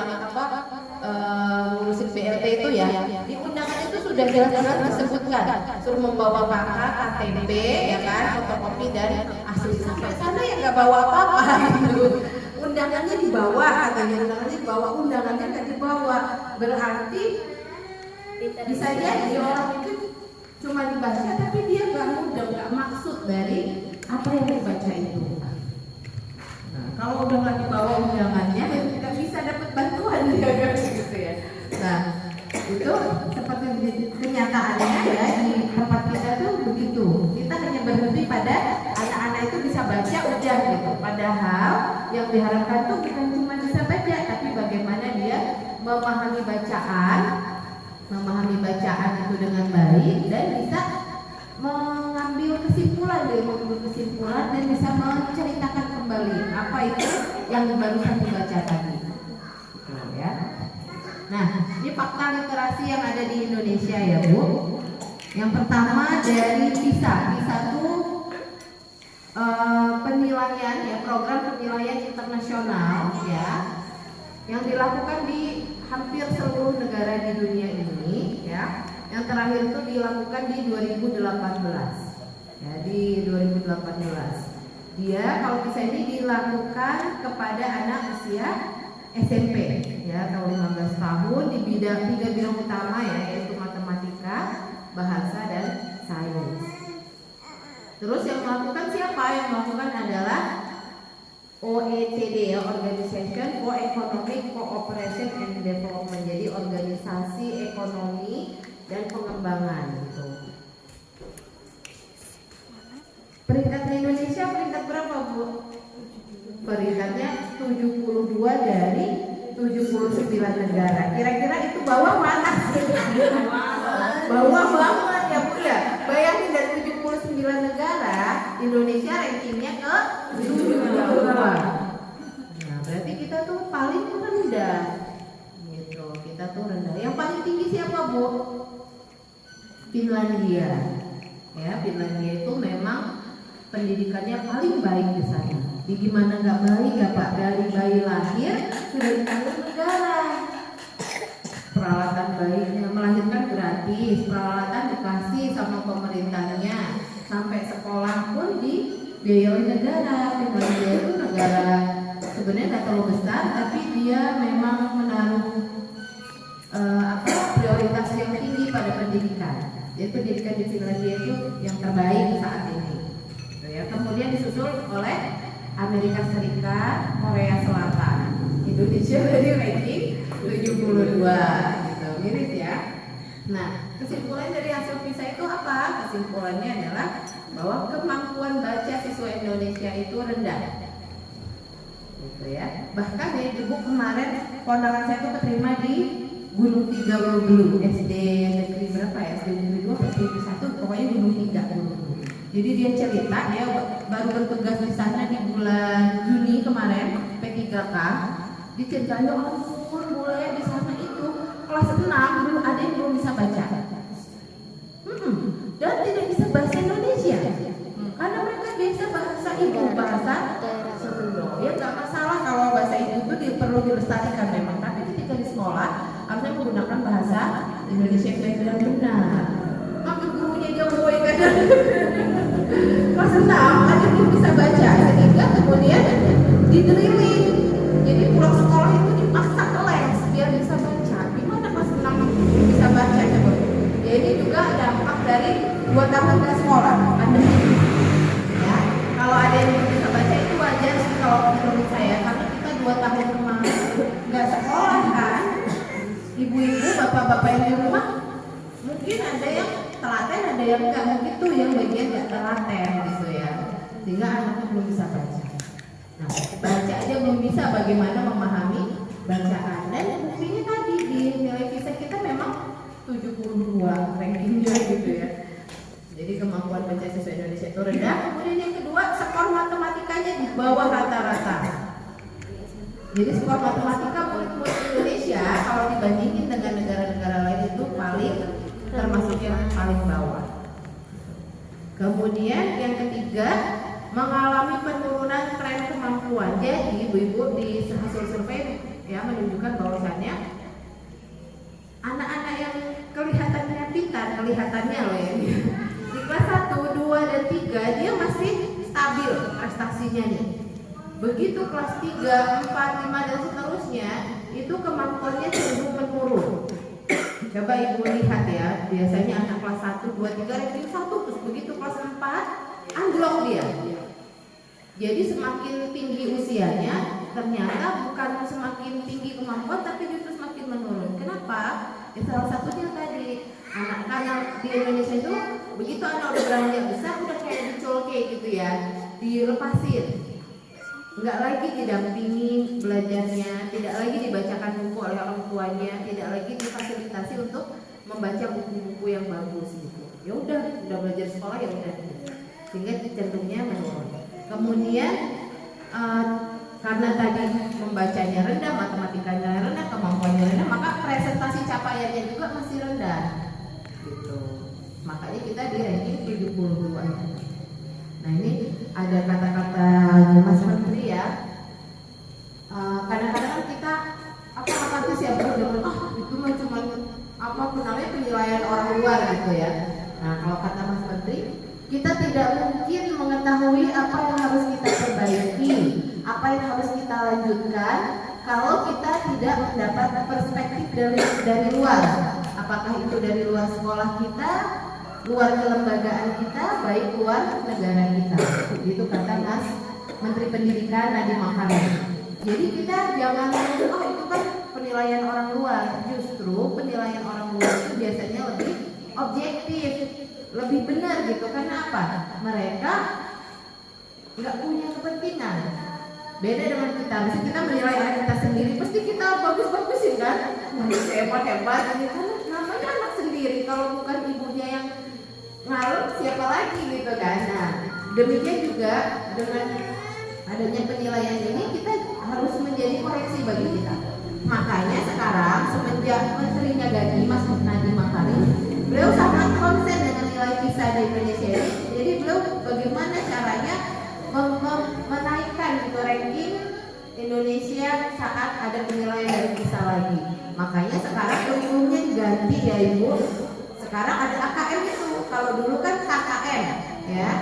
ngurusin BLT itu ya, di undangan itu sudah jelas-jelas disebutkan suruh membawa pangkat, KTP ya kan, fotokopi dan asli. Sampai sana ya nggak bawa apa-apa gitu. Undangannya dibawa katanya, undangannya nggak dibawa. Berarti bisa jadi orang itu cuma dibaca tapi dia nggak mudeng, nggak maksud dari apa yang dibaca itu. Kalau udah nggak dibawa undangannya, nggak bisa dapat bantuan dia gitu ya. Nah, itu seperti kenyataannya ya di tempat kita tuh begitu. Kita hanya berhenti pada anak-anak itu bisa baca udah gitu. Padahal yang diharapkan tuh bukan cuma bisa baca, tapi bagaimana dia memahami bacaan itu dengan baik dan bisa mengambil kesimpulan dan bisa menceritakan kembali apa itu yang barusan dibaca tadi. Ya. Nah, ini fakta literasi yang ada di Indonesia ya Bu. Yang pertama dari PISA. PISA itu penilaian ya, program penilaian internasional ya, yang dilakukan di hampir seluruh negara di dunia ini ya. Yang terakhir itu dilakukan di 2018 ya, di 2018 dia kalau bisa ini dilakukan kepada anak usia SMP ya, atau 15 tahun di bidang 3 bidang utama ya, yaitu matematika, bahasa dan sains. Terus yang melakukan siapa? Yang melakukan adalah OECD ya, Organization for Economic Cooperation and Development. Jadi organisasi ekonomi dan pengembangan gitu. Peringkatnya Indonesia peringkat berapa, Bu? Peringkatnya 72 dari 79 negara. Kira-kira itu bawah mana? Bawah banget ya, Bu ya. Bayangin dari 79 negara, Indonesia rankingnya ke 72. Nah, berarti kita tuh paling rendah. Gitu, kita tuh rendah. Yang paling tinggi siapa, Bu? Finlandia. Ya, Finlandia itu memang pendidikannya paling baik di sana. Di gimana nggak baik ya Pak? Dari bayi lahir sudah ditanggung negara. Peralatan bayinya melahirkan gratis, peralatan dikasih sama pemerintahnya, sampai sekolah pun dibiayai negara. Finlandia itu negara sebenarnya nggak terlalu besar, tapi dia memang menaruh prioritas yang tinggi pada pendidikan. Jadi pendidikan di Finlandia itu yang terbaik saat ini. Ya, kemudian disusul oleh Amerika Serikat, Korea Selatan. Indonesia dari ranking 72 gitu, mirip ya. Nah, kesimpulan dari hasil PISA itu apa? Kesimpulannya adalah bahwa kemampuan baca siswa Indonesia itu rendah. Gitu ya. Bahkan ya, Ibu kemarin kondangan saya itu keterima di Gunung Tiga Bulu, SD negeri berapa ya? SD negeri 2 atau SD 1, pokoknya Gunung Tiga Bulu. Jadi dia cerita dia baru bertugas di sana di bulan Juni kemarin P3K. Diceritain, ya ampun mulai di sana itu kelas 6 belum ada yang belum bisa baca. Dan tidak bisa bahasa Indonesia. Karena mereka biasa bahasa ibu, bahasa Sunda. Ya nggak masalah kalau bahasa ibu itu perlu dilestarikan memang, tapi ketika di sekolah harusnya menggunakan bahasa Indonesia yang benar-benar. Maka gurunya dia boy kadang kelas 6 aja belum bisa baca, sehingga kemudian di-drilling. Jadi pulang sekolah itu dipaksa ke les biar bisa baca. Gimana kelas 6 bisa baca coba? Ya ini juga dampak dari 2 tahun ke sekolah pandemi. Ya, kalau ada yang belum bisa baca itu wajar sih kalau menurut saya, karena kita 2 tahun kemarin nggak sekolah kan. Ibu-ibu, bapak-bapak yang di rumah mungkin ada yang telaten, ada yang enggak, mungkin tuh yang bagian nggak telaten gitu ya, sehingga anaknya belum bisa baca. Nah, baca aja belum bisa, bagaimana memahami bacaan. Dan buktinya tadi di nilai PISA kita memang 72 rankingnya gitu ya. Jadi kemampuan baca siswa Indonesia itu rendah. Kemudian yang kedua, skor matematikanya di bawah rata-rata. Jadi skor matematika murid-murid Indonesia kalau dibandingin dengan negara-negara lain itu paling termasuk yang paling bawah. Kemudian yang ketiga, mengalami penurunan tren kemampuan. Jadi ibu-ibu di hasil survei ya menunjukkan bahwasannya anak-anak yang kelihatannya pintar, kelihatannya loh ya, di kelas 1, 2, dan 3 dia masih stabil prestasinya nih. Begitu kelas 3, 4, 5 dan seterusnya itu kemampuannya cenderung menurun. Coba ibu lihat ya, biasanya anak kelas 1, 2, 3 ranking 1, terus begitu kelas 4 anjlok dia. Jadi semakin tinggi usianya ternyata bukan semakin tinggi kemampuan, tapi justru semakin menurun. Kenapa? Ya, salah satunya tadi anak-anak di Indonesia itu begitu anak udah beranjak besar udah kayak dicolke gitu ya, dilepasin. Enggak lagi didampingi belajarnya, tidak lagi dibacakan buku oleh orang tuanya, tidak lagi difasilitasi untuk membaca buku-buku yang bagus gitu. Ya udah belajar sekolah ya udah, sehingga cenderungnya menurun. Kemudian karena tadi membacanya rendah, matematikanya rendah, kemampuannya rendah, maka presentasi capaiannya juga masih rendah gitu. Makanya kita di ranking 72. Nah ini ada kata-kata Mas Menteri ya. Kadang-kadang kita apa sih ya berdengar, itu mah cuma namanya penilaian orang luar gitu ya. Nah kalau kata Mas Menteri, kita tidak mungkin mengetahui apa yang harus kita perbaiki, apa yang harus kita lanjutkan kalau kita tidak mendapat perspektif dari luar. Apakah itu dari luar sekolah kita, luar kelembagaan kita, baik luar negara kita. Itu kata Mas Menteri Pendidikan Nadiem Makarim. Jadi kita jangan oh itu kan penilaian orang luar. Justru penilaian orang luar itu biasanya lebih objektif, lebih benar gitu. Karena apa? Mereka nggak punya kepentingan. Beda dengan kita. Misalnya kita menilai anak kita sendiri, pasti kita bagus-bagusin kan? Hebat-hebat. Karena namanya anak sendiri. Kalau bukan ibunya yang ngaruh, siapa lagi gitu kan? Nah, demikian juga dengan adanya penilaian ini kita harus menjadi koreksi bagi kita. Makanya sekarang semenjak menterinya ganti Mas Nadiem Makarim, beliau sangat konsen dengan nilai PISA di Indonesia ini. Jadi beliau bagaimana caranya menaikkan gitu ranking Indonesia saat ada penilaian dari PISA lagi. Makanya sekarang kurikulumnya diganti ya Ibu. Sekarang ada AKM itu. Kalau dulu kan KKM ya.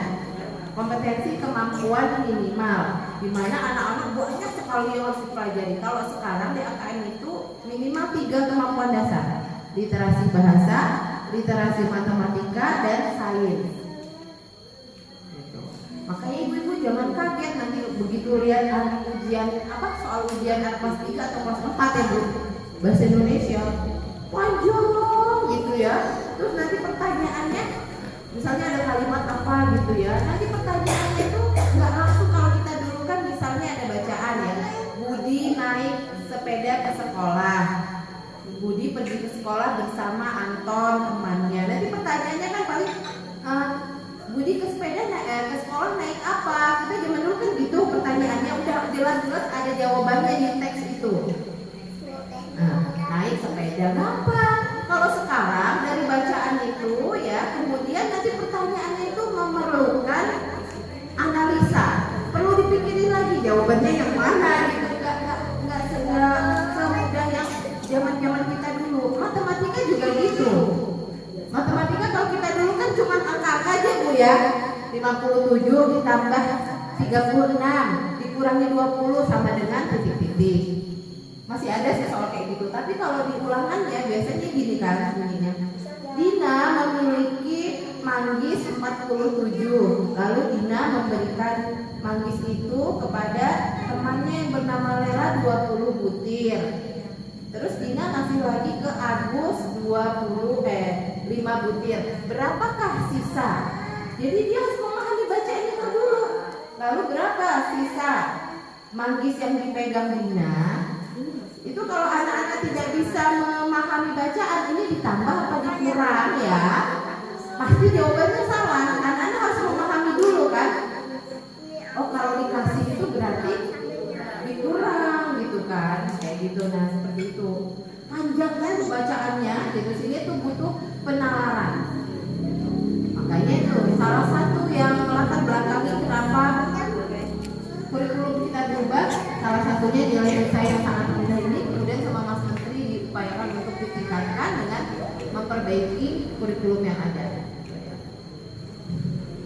Kompetensi kemampuan minimal, di mana anak-anak banyak sekali yang harus dipelajari. Kalau sekarang di AKM itu minimal 3 kemampuan dasar: literasi bahasa, literasi matematika, dan sains. Gitu. Makanya ibu-ibu jangan kaget nanti begitu lihat ujian soal ujian anak kelas 3 atau kelas 4 ya Bu, bahasa Indonesia panjang gitu ya. Terus nanti pertanyaannya misalnya ada kalimat apa gitu ya, nanti pertanyaannya itu nggak langsung. Kalau kita dulu kan misalnya ada bacaan ya, Budi naik sepeda ke sekolah, Budi pergi ke sekolah bersama Anton temannya. Nanti pertanyaannya kan paling Budi ke sekolah naik apa? Kita zaman dulu kan gitu pertanyaannya, udah jelas-jelas ada jawabannya di teks itu. Naik sepeda gampang. Kalau sekarang dari bacaan itu ya, kemudian nanti pertanyaannya itu memerlukan analisa, perlu dipikirin lagi jawabannya yang mana gitu. Nggak semudah yang zaman kita dulu. Matematika juga gitu. Matematika kalau kita dulu kan cuma angka aja Bu ya, 57 ditambah 36 dikurangi 20 sama dengan titik-titik. Masih ada sih soal kayak gitu. Tapi kalau di ulangannya biasanya gini kan bunyinya. Dina memiliki manggis 47. Lalu Dina memberikan manggis itu kepada temannya yang bernama Lela 20 butir. Terus Dina ngasih lagi ke Agus 5 butir. Berapakah sisa? Jadi dia harus memahami bacaan itu dulu. Lalu berapa sisa manggis yang dipegang Dina? Itu kalau anak-anak tidak bisa memahami bacaan, ini ditambah apa dikurang ya? Pasti jawabannya salah. Anak-anak harus memahami dulu kan? Oh kalau dikasih itu berarti dikurang gitu kan? Kayak gitu, nah seperti itu. Panjang kan bacaannya, gitu. Sini tuh butuh penalaran. Makanya itu salah satu yang melatar belakangi kenapa kurikulum kita berubah, salah satunya nilai saya yang sangat rendah ini, kemudian sama Mas Menteri diupayakan untuk ditingkatkan dengan memperbaiki kurikulum yang ada.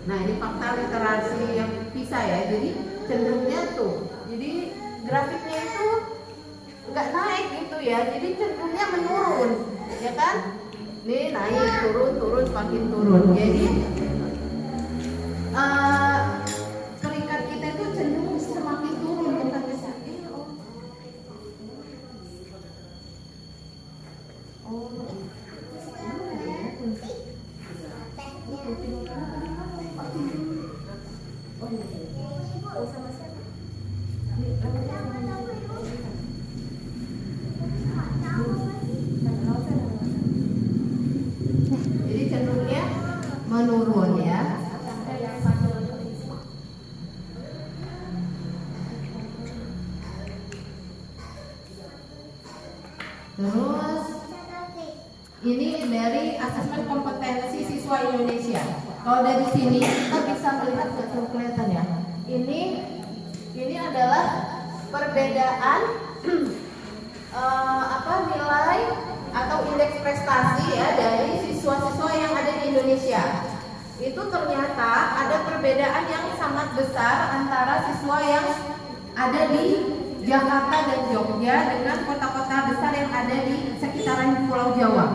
Nah ini fakta literasi yang PISA ya, jadi cenderungnya tuh, jadi grafiknya itu nggak naik gitu ya, jadi cenderungnya menurun, ya kan? Ini naik, turun, semakin turun. Jadi peringkat kita itu cenderung semakin turun, bukan besar. Jadi cenderungnya menurun ya. Terus ini dari asesmen kompetensi siswa Indonesia. Kalau dari sini kita bisa melihat betul kelihatan ya. Ini adalah perbedaan nilai atau indeks prestasi ya dari siswa-siswa yang ada di Indonesia. Itu ternyata ada perbedaan yang sangat besar antara siswa yang ada di Jakarta dan Jogja dengan kota-kota besar yang ada di sekitaran Pulau Jawa.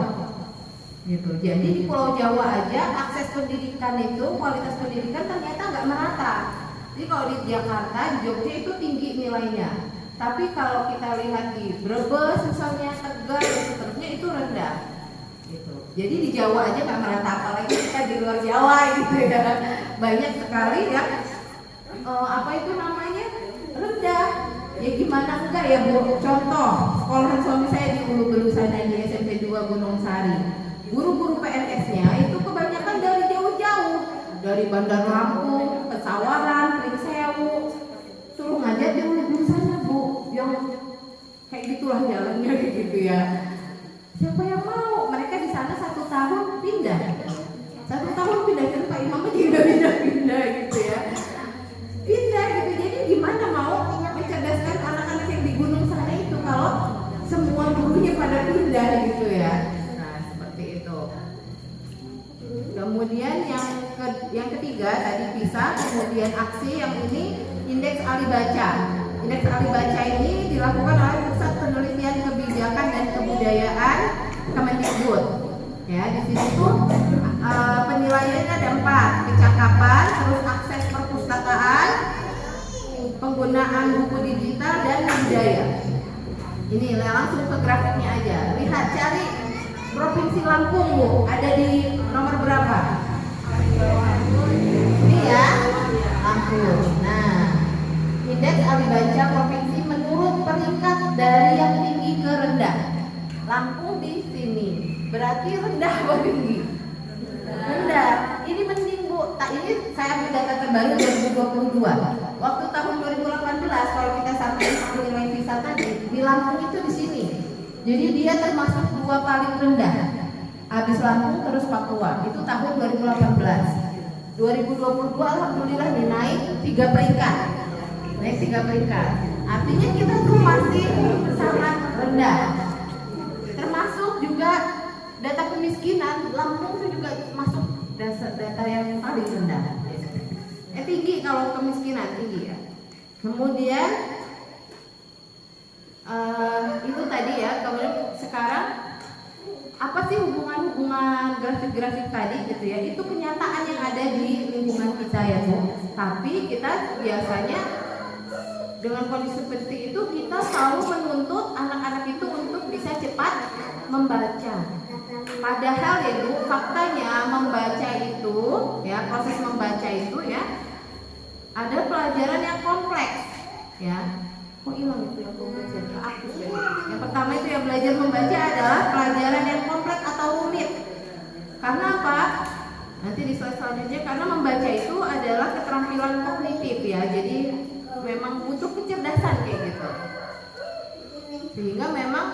Gitu. Jadi di Pulau Jawa aja akses pendidikan itu, kualitas pendidikan ternyata nggak merata. Jadi kalau di Jakarta, di Jogja itu tinggi nilainya. Tapi kalau kita lihat di Brebes misalnya, Tegal dan seterusnya itu rendah. Gitu. Jadi di Jawa aja nggak merata, apalagi kita di luar Jawa gitu ya. Banyak sekali yang apa itu namanya rendah. Ya gimana enggak ya Bu? Contoh, sekolahan suami saya di Ulu Belu sana di SMP 2 Gunung Sari. Guru-guru PNS-nya itu kebanyakan dari jauh-jauh, dari Bandar Lampung, Pesawaran, Pringsewu, suruh ngajar di Ulu Belu sana Bu, yang kayak gitulah jalannya gitu ya. Siapa yang mau? Mereka di sana 1 tahun pindah, 1 tahun pindah, jadi Pak Imam aja udah pindah-pindah gitu ya, pindah gitu. Jadi gimana mau mencerdaskan anak-anak yang di gunung sana itu kalau semua gurunya pada pindah gitu ya. Nah seperti itu. Kemudian yang ketiga tadi PISA, kemudian aksi yang ini indeks ahli baca. Indeks ahli baca ini dilakukan oleh Pusat Penelitian Kebijakan dan Kebudayaan Kemendikbud. Ya, di sini tuh penilaiannya ada 4: kecakapan, terus akses perpustakaan, penggunaan buku digital, dan budaya. Ini langsung ke grafiknya aja. Lihat, cari Provinsi Lampung Bu, ada di nomor berapa? Ini ya, Lampung. Nah, indeks ahli baca provinsi menurut peringkat dari yang tinggi ke rendah. Lampung di sini, berarti rendah atau tinggi? Rendah. Ini mending Bu. Ini saya ambil data terbaru 2022. Waktu tahun 2018 kalau kita sampai nilai PISA tadi, di Lampung itu di sini. Jadi dia termasuk 2 paling rendah. Habis Lampung terus Papua. Itu tahun 2018. 2022 alhamdulillah nih naik 3 peringkat. Naik 3 peringkat. Artinya kita tuh masih sangat rendah. Termasuk juga data kemiskinan, Lampung itu juga masuk data yang paling rendah. Tinggi kalau kemiskinan tinggi ya. Kemudian itu tadi ya. Kemudian sekarang apa sih hubungan grafik-grafik tadi gitu ya? Itu kenyataan yang ada di lingkungan kita ya Bu. Tapi kita biasanya dengan kondisi seperti itu kita selalu menuntut anak-anak itu untuk bisa cepat membaca. Padahal ya Bu, faktanya membaca itu ya, proses membaca itu ya ada pelajaran yang kompleks ya. Kok hilang itu yang kompleks ya? Hapus ya. Yang pertama itu yang belajar membaca adalah pelajaran yang kompleks atau rumit. Karena apa? Nanti di slide selanjutnya, karena membaca itu adalah keterampilan kognitif ya. Jadi memang butuh kecerdasan kayak gitu. Sehingga memang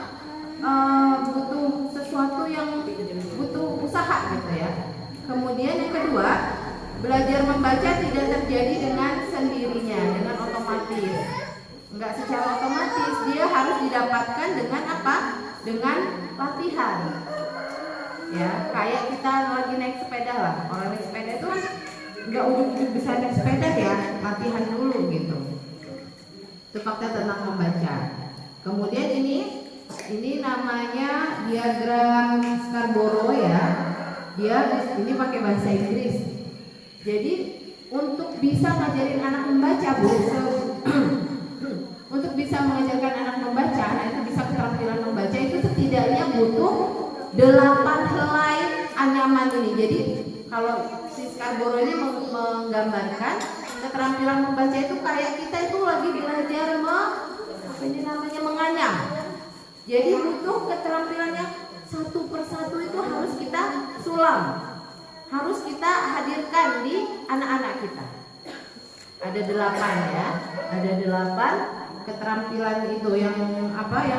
butuh sesuatu yang butuh usaha gitu ya. Kemudian yang kedua, belajar membaca tidak terjadi dengan sendirinya, dengan otomatis. Enggak secara otomatis, dia harus didapatkan dengan apa? Dengan latihan. Ya, kayak kita lagi naik sepeda lah. Orang naik sepeda itu kan enggak ujung-ujung bisa naik sepeda ya, latihan dulu gitu. Itu fakta tentang membaca. Kemudian ini namanya diagram Scarborough ya. Dia ini pakai bahasa Inggris. Jadi untuk bisa ngajarin anak membaca Bu, untuk bisa mengajarkan anak membaca, nah itu bisa keterampilan membaca itu setidaknya butuh 8 helai anyaman ini. Jadi kalau si Scarborough ini menggambarkan keterampilan membaca itu kayak kita itu lagi belajar menganyam. Jadi butuh keterampilannya satu persatu itu harus kita sulam, harus kita hadirkan di anak-anak kita. Ada 8 ya, ada 8 keterampilan itu yang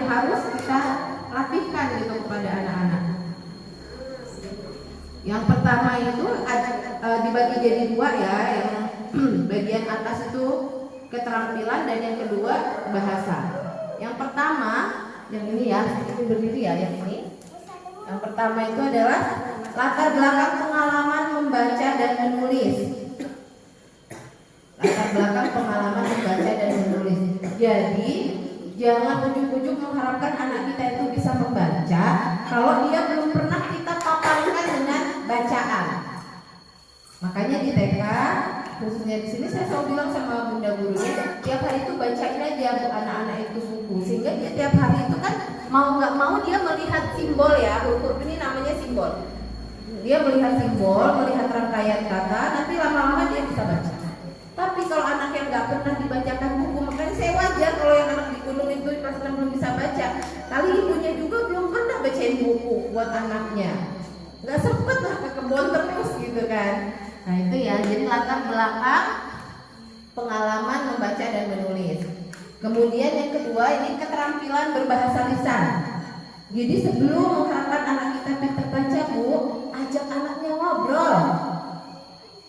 harus kita latihkan gitu kepada anak-anak. Yang pertama itu dibagi jadi 2 ya, yang bagian atas itu keterampilan dan yang kedua bahasa. Yang pertama, yang ini ya, itu berdiri ya, yang ini. Yang pertama itu adalah latar belakang pengalaman membaca dan menulis. Latar belakang pengalaman membaca dan menulis. Jadi jangan ujuk-ujuk mengharapkan anak kita itu bisa membaca kalau dia belum pernah kita paparkan dengan bacaan. Makanya di TK khususnya di sini saya selalu bilang sama bunda gurunya, tiap hari itu bacain aja anak-anak itu buku, sehingga dia tiap hari itu kan mau nggak mau dia melihat simbol ya, huruf ini namanya simbol. Dia melihat simbol, melihat rangkaian kata, nanti lama-lama dia bisa baca. Tapi kalau anak yang nggak pernah dibacakan buku, makanya saya wajar kalau yang anak di gunung itu pas belum bisa baca. Kali ibunya juga belum pernah bacain buku buat anaknya, nggak sempet lah ke kebun terus gitu kan. Nah itu ya, jadi latar belakang pengalaman membaca dan menulis. Kemudian yang kedua ini keterampilan berbahasa lisan. Jadi sebelum mengharapkan anak kita pintar baca, Bu, ajak anaknya ngobrol.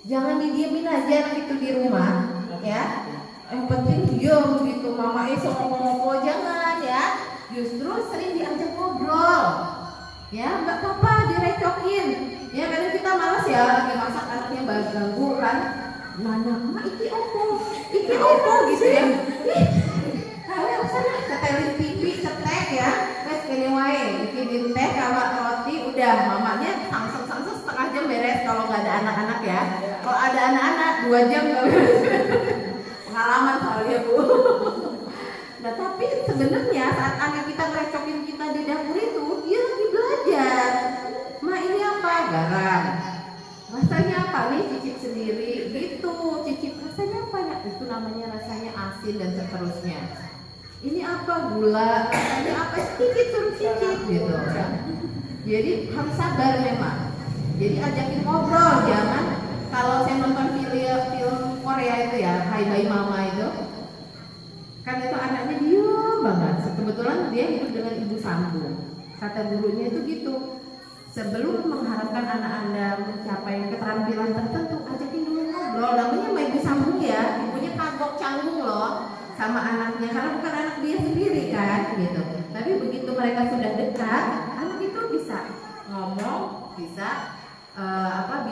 Jangan didiemin aja anak itu di rumah, ya. Yang penting diam gitu, mama ngomong jangan ya. Justru sering diajak ngobrol. Ya, nggak apa-apa direcokin. Ya, kadang kita malas ya lagi masak anaknya ganggu kan. Nanya, "Ma, iki opo?" gitu ya. Kalian sana setelin TV, cetek ya. Wes kene wae, bikinin teh sama roti udah, mamanya samsung setengah jam beres kalau nggak ada anak-anak ya. Kalau ada anak-anak 2 jam nggak beres. Pengalaman soalnya, Bu. Nah, tapi sebenarnya saat anak kita ngerecokin kita di dapur itu, dia lagi belajar. Ma, ini apa? Garam. Rasanya apa? Nih cicip sendiri gitu. Cicip rasanya apa ya? Itu namanya rasanya asin dan seterusnya. Ini apa? Gula. Rasanya apa? Sedikit suruh cicip gitu ya. Jadi harus sabar memang. Jadi ajakin ngobrol, jangan kalau saya nonton film Korea itu ya, Hai Bye Mama itu. Kan itu anaknya diam banget. Kebetulan dia hidup dengan ibu sambung. Kata gurunya itu gitu. Sebelum mengharapkan anak Anda mencapai keterampilan tertentu, ajakin dulu ngobrol. Namanya sama ibu sambung ya, ibunya kagok canggung loh sama anaknya, karena bukan anak dia sendiri kan, gitu. Tapi begitu mereka sudah dekat, anak itu bisa ngomong, bisa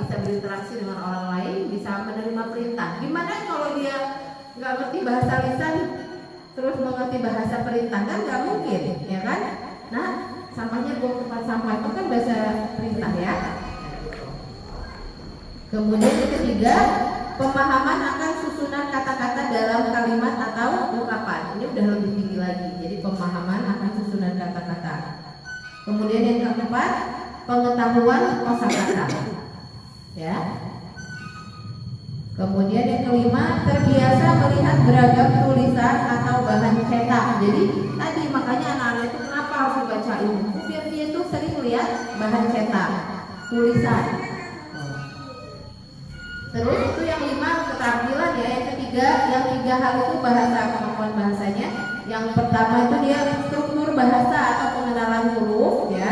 bisa berinteraksi dengan orang lain, bisa menerima perintah. Gimana kalau dia nggak ngerti bahasa lisan, terus mengerti bahasa perintah, kan nggak mungkin, ya kan? Nah, sampahnya buang tempat sampah itu kan bahasa perintah ya. Kemudian yang ketiga, pemahaman akan susunan kata-kata dalam kalimat atau ungkapan. Ini udah lebih tinggi lagi. Jadi pemahaman akan susunan kata-kata. Kemudian yang keempat, pengetahuan kosakata. Ya. Kemudian yang kelima, terbiasa melihat beragam tulisan atau bahan cetak. Jadi tadi makanya anak-anak itu kenapa harus dibacain buku, biar dia itu sering lihat bahan cetak, tulisan. Terus itu yang 5 keterampilan ya. Yang ketiga, yang 3 hal itu bahasa, kemampuan bahasanya. Yang pertama itu dia struktur bahasa atau pengenalan huruf ya.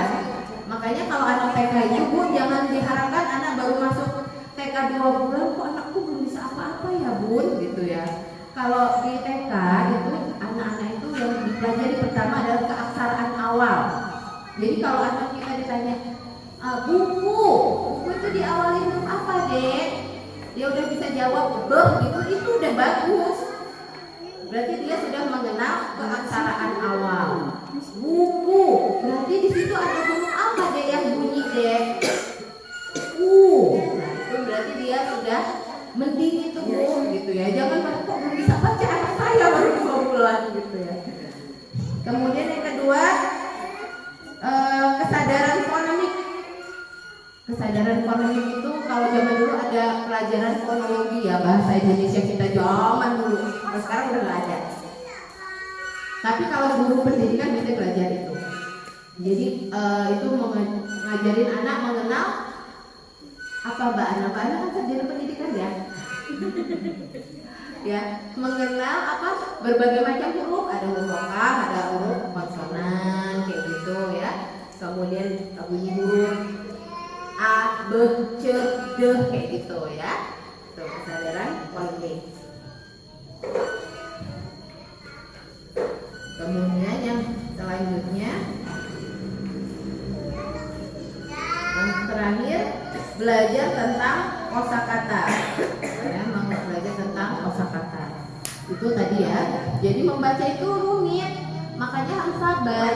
Makanya kalau anak TK itu, Bu, jangan diharapkan anak baru masuk TK 2 bulan kok anakku belum bisa apa-apa ya, Bun, gitu ya. Kalau di TK itu anak-anak itu yang dipelajari pertama adalah keaksaraan awal. Jadi kalau anak kita ditanya, buku itu diawali huruf apa, Dek? Dia udah bisa jawab itu udah bagus. Berarti dia sudah mengenal keaksaraan awal. Buku, berarti di situ ada huruf apa, Dek, yang bunyi, Dek? Nah, itu berarti dia sudah mending itu, Bu, gitu ya. Jangan kok belum bisa baca anak saya baru 2 bulan gitu ya. Kemudian yang kedua, kesadaran fonemik. Kesadaran fonemik itu kalau zaman dulu ada pelajaran fonologi ya, bahasa Indonesia kita zaman dulu. Nah, sekarang udah nggak ada. Tapi kalau guru pendidikan bisa belajar itu. Jadi itu ngajarin anak mengenal apa Mbak Ana kan sarjana pendidikan ya. Ya, mengenal apa berbagai macam huruf, ada huruf vokal, ada huruf konsonan kayak gitu ya. Kemudian bunyi huruf A, B, C, D kayak gitu ya. Itu kesadaran fonemik. Kemudian yang selanjutnya, yang terakhir, belajar tentang kosakata. Ya, belajar tentang kosakata. Itu tadi ya. Jadi membaca itu rumit, makanya harus sabar.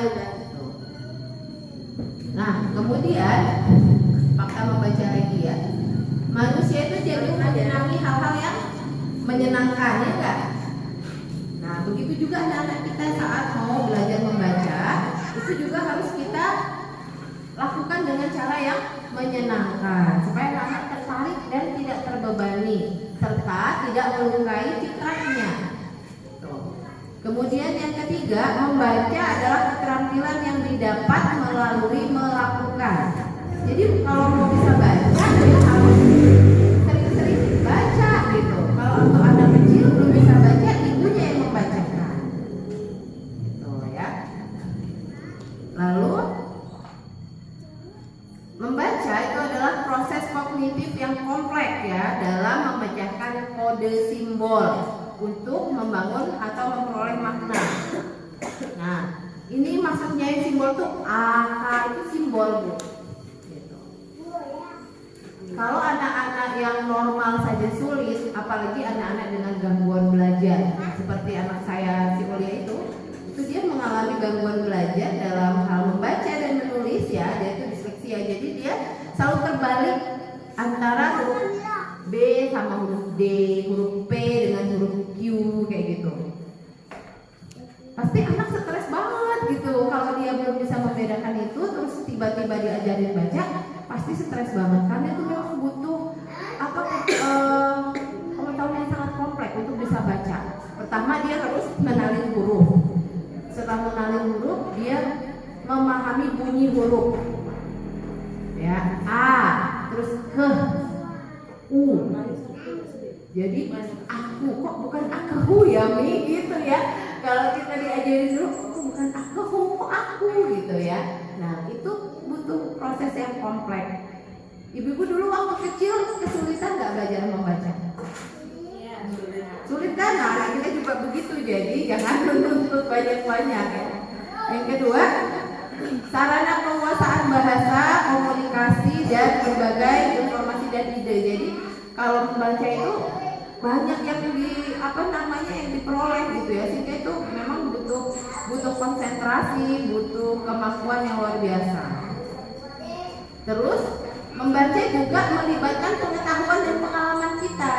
Nah, kemudian fakta membaca lagi ya. Manusia itu cenderung menyenangi hal-hal yang menyenangkan, ya enggak? Nah, begitu juga anak-anak kita saat mau belajar membaca, itu juga harus kita lakukan dengan cara yang menyenangkan supaya anak tertarik dan tidak terbebani serta tidak melukai fitrahnya. Kemudian yang ketiga, membaca adalah keterampilan yang didapat melalui melakukan. Jadi kalau mau bisa baca, dia harus sering-sering baca gitu. Kalau untuk anak kecil belum bisa baca, ibunya yang membacakan. Gitu ya. Lalu membaca itu adalah proses kognitif yang kompleks ya dalam memecahkan kode simbol untuk membangun atau memperoleh makna. Nah, ini maksudnya simbol tuh itu simbol Bu. Gitu. Kalau anak-anak yang normal saja sulit, apalagi anak-anak dengan gangguan belajar, seperti anak saya si Olia itu dia mengalami gangguan belajar dalam hal membaca dan menulis ya, dia itu disleksia. Jadi dia selalu terbalik antara huruf B sama huruf D, huruf P dengan huruf Q kayak gitu. Pasti anak stres banget gitu kalau dia belum bisa membedakan itu, terus tiba-tiba diajarin baca, pasti stres banget karena itu memang butuh pengetahuan yang sangat kompleks untuk bisa baca. Pertama dia harus mengenali huruf. Setelah mengenali huruf, dia memahami bunyi huruf. Ya, A, terus H, U. Jadi aku kok bukan aku ya Mi gitu ya. Kalau kita diajarin dulu kok bukan aku kok aku gitu ya. Nah itu butuh proses yang kompleks. Ibu-ibu dulu waktu kecil kesulitan nggak belajar membaca? Sulit kan? Nah kita juga begitu, jadi jangan menuntut banyak-banyak ya. Yang kedua, sarana penguasaan bahasa, komunikasi dan berbagai informasi dan ide. Jadi kalau membaca itu banyak yang yang diperoleh gitu ya, sehingga itu memang butuh konsentrasi, butuh kemampuan yang luar biasa. Terus membaca juga melibatkan pengetahuan dan pengalaman kita.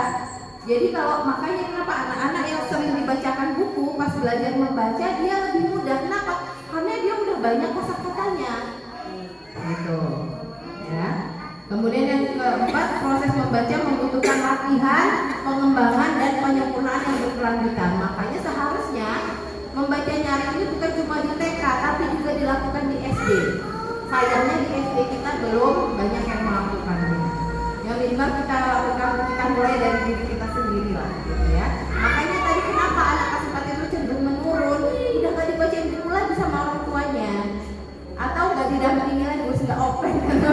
Jadi kalau makanya kenapa anak-anak yang sering dibacakan buku pas belajar membaca dia lebih mudah. Kenapa? Karena dia udah banyak kosakatanya. Gitu. Ya. Kemudian yang keempat, proses membaca membutuhkan latihan, pengembangan dan penyempurnaan yang berkelanjutan. Makanya seharusnya membaca nyari ini bukan cuma di TK, tapi juga dilakukan di SD. Sayangnya di SD kita belum banyak yang melakukannya. Yang minimal kita lakukan, kita mulai dari diri kita sendiri lah, gitu ya. Makanya tadi kenapa anak kelas 4 itu cenderung menurun, udah gak dibacain buku lagi sama orang tuanya, atau gak didampingi lagi, nggak open gitu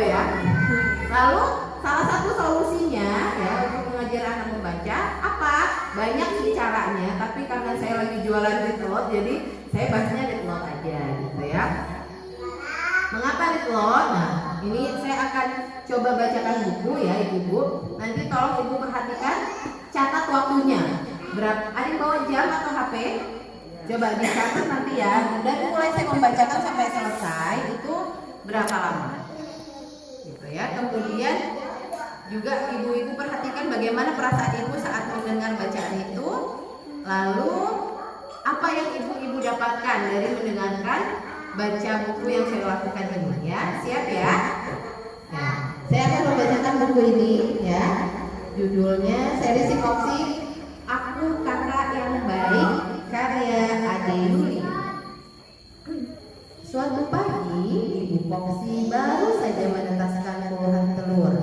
ya. Lalu salah satu solusinya ya untuk mengajar anak membaca apa? Banyak sih caranya, tapi karena saya lagi jualan Readlot, jadi saya bahasnya Readlot aja gitu ya. Mengapa Readlot? Nah, ini saya akan coba bacakan buku ya ibu-ibu. Nanti tolong ibu perhatikan, catat waktunya. Berapa? Ada yang bawa jam atau HP? Coba dicatat nanti ya. Dan mulai saya membacakan sampai selesai itu berapa lama? Gitu ya. Kemudian juga ibu-ibu perhatikan bagaimana perasaan ibu saat mendengar bacaan itu. Lalu apa yang ibu-ibu dapatkan dari mendengarkan baca buku yang saya lakukan ini ya. Siap ya? Ya. Saya akan membacakan buku ini ya. Judulnya Seri Sinopsi Aku Kakak Yang Baik karya Ade Yuli. Suatu pagi, Ibu Foxy baru saja menetaskan puluhan telur.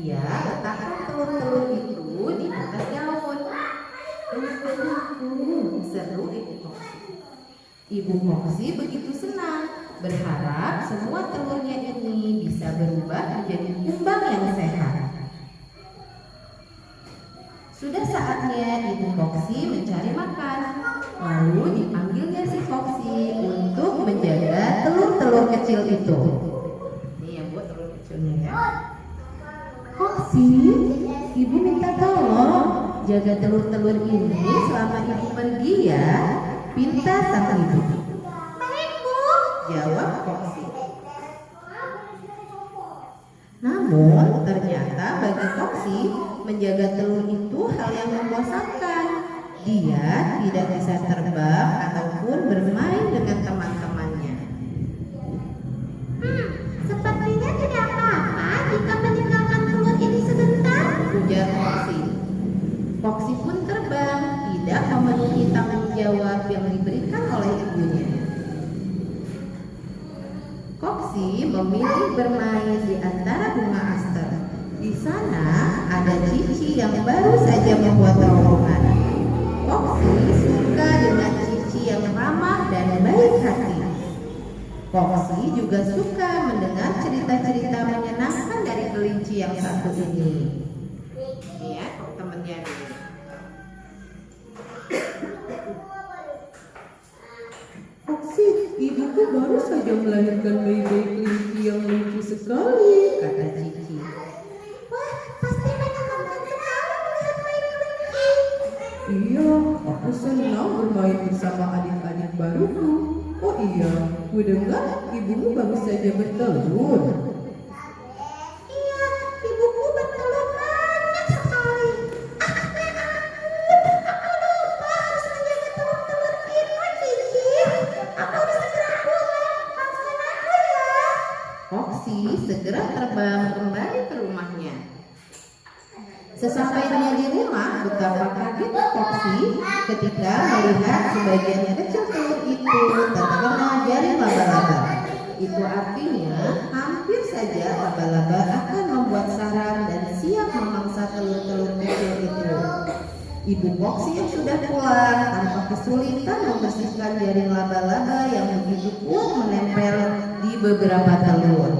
Ia letakkan telur-telur itu di atas daun. Seru Ibu Foxy. Ibu Foxy begitu senang, berharap semua telurnya ini bisa berubah menjadi kumbang yang sehat. Sudah saatnya Ibu Foxy mencari makan. Lalu dipanggilnya si Foxy untuk menjaga telur-telur kecil itu. Ini ya buat telur kecilnya ya. Foxy, Ibu minta tolong jaga telur-telur ini selama Ibu pergi ya. Pinta sang ibu. Baik Bu, jawab Foxy. Namun Namun ternyata bagi Foxy menjaga telur itu hal yang membosankan. Dia tidak bisa terbang ataupun bermain dengan teman-temannya. Sepertinya tidak apa-apa jika meninggalkan telur ini sebentar. Ujar Foxy. Foxy pun terbang, tidak memenuhi tanggung jawab yang diberikan oleh ibunya. Foxy memilih bermain di antara bunga aster. Di sana ada Cici yang baru saja membuat terowongan. Foxy suka dengan Cici yang ramah dan baik hati. Foxy juga suka mendengar cerita-cerita menyenangkan dari kelinci yang satu ini. Ya, temennya ini. Foxy, ibuku baru saja melahirkan bayi-bayi kelinci yang lucu sekali, Kata Cici. Wah, pasti menyenangkan sekali melihat bayi kelinci. Iya, aku senang bermain bersama adik-adik baruku. Oh iya, ku dengar ibumu baru saja bertelur. Iya, ibuku bertelur banyak sekali. Aku harus menjaga telur-telur itu, Cici. Aku harus segera pulang. Maafkan aku ya. Foxy segera terbang kembali ke rumahnya. Sesampainya di rumah, betapa kaget Foxy ketika melihat sebagian kecil telur itu terkena jaring laba-laba. Itu artinya hampir saja laba-laba akan membuat sarang dan siap memangsa telur-telur kecil itu. Ibu Foxy yang sudah pulang tanpa kesulitan membersihkan jaring laba-laba yang begitu kuat menempel di beberapa telur.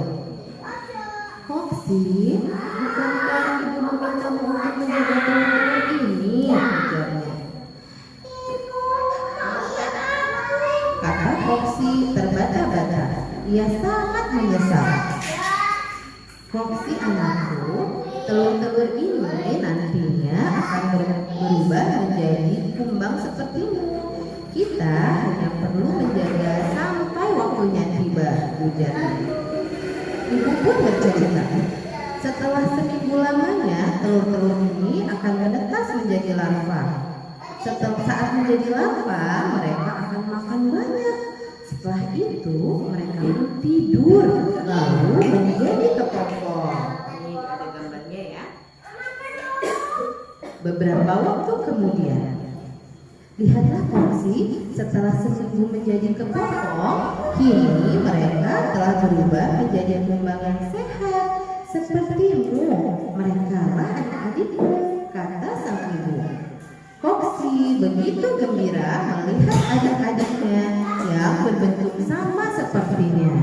Foxy, bukankah ibu memintamu untuk menjaga telur-telur ini? Ujarnya. Kata Foxy terbata-bata. Ia sangat menyesal. Foxy anakku, telur-telur ini nantinya akan berubah menjadi kumbang sepertimu. Kita hanya perlu menjaga sampai waktunya tiba, ujarnya. Ibu pun bercerita, setelah seminggu lamanya telur-telur ini akan menetas menjadi larva. Saat menjadi larva, mereka akan makan banyak. Setelah itu mereka pun tidur lalu menjadi kepompong. Ini ada gambarnya ya. Beberapa waktu kemudian, lihatlah Foxy, setelah seminggu menjadi kepompong, kini mereka telah berubah menjadi kumbang yang sehat sepertimu. Mereka lah adik-adikmu, kata sang ibu. Foxy begitu gembira melihat adik-adiknya yang berbentuk sama sepertinya.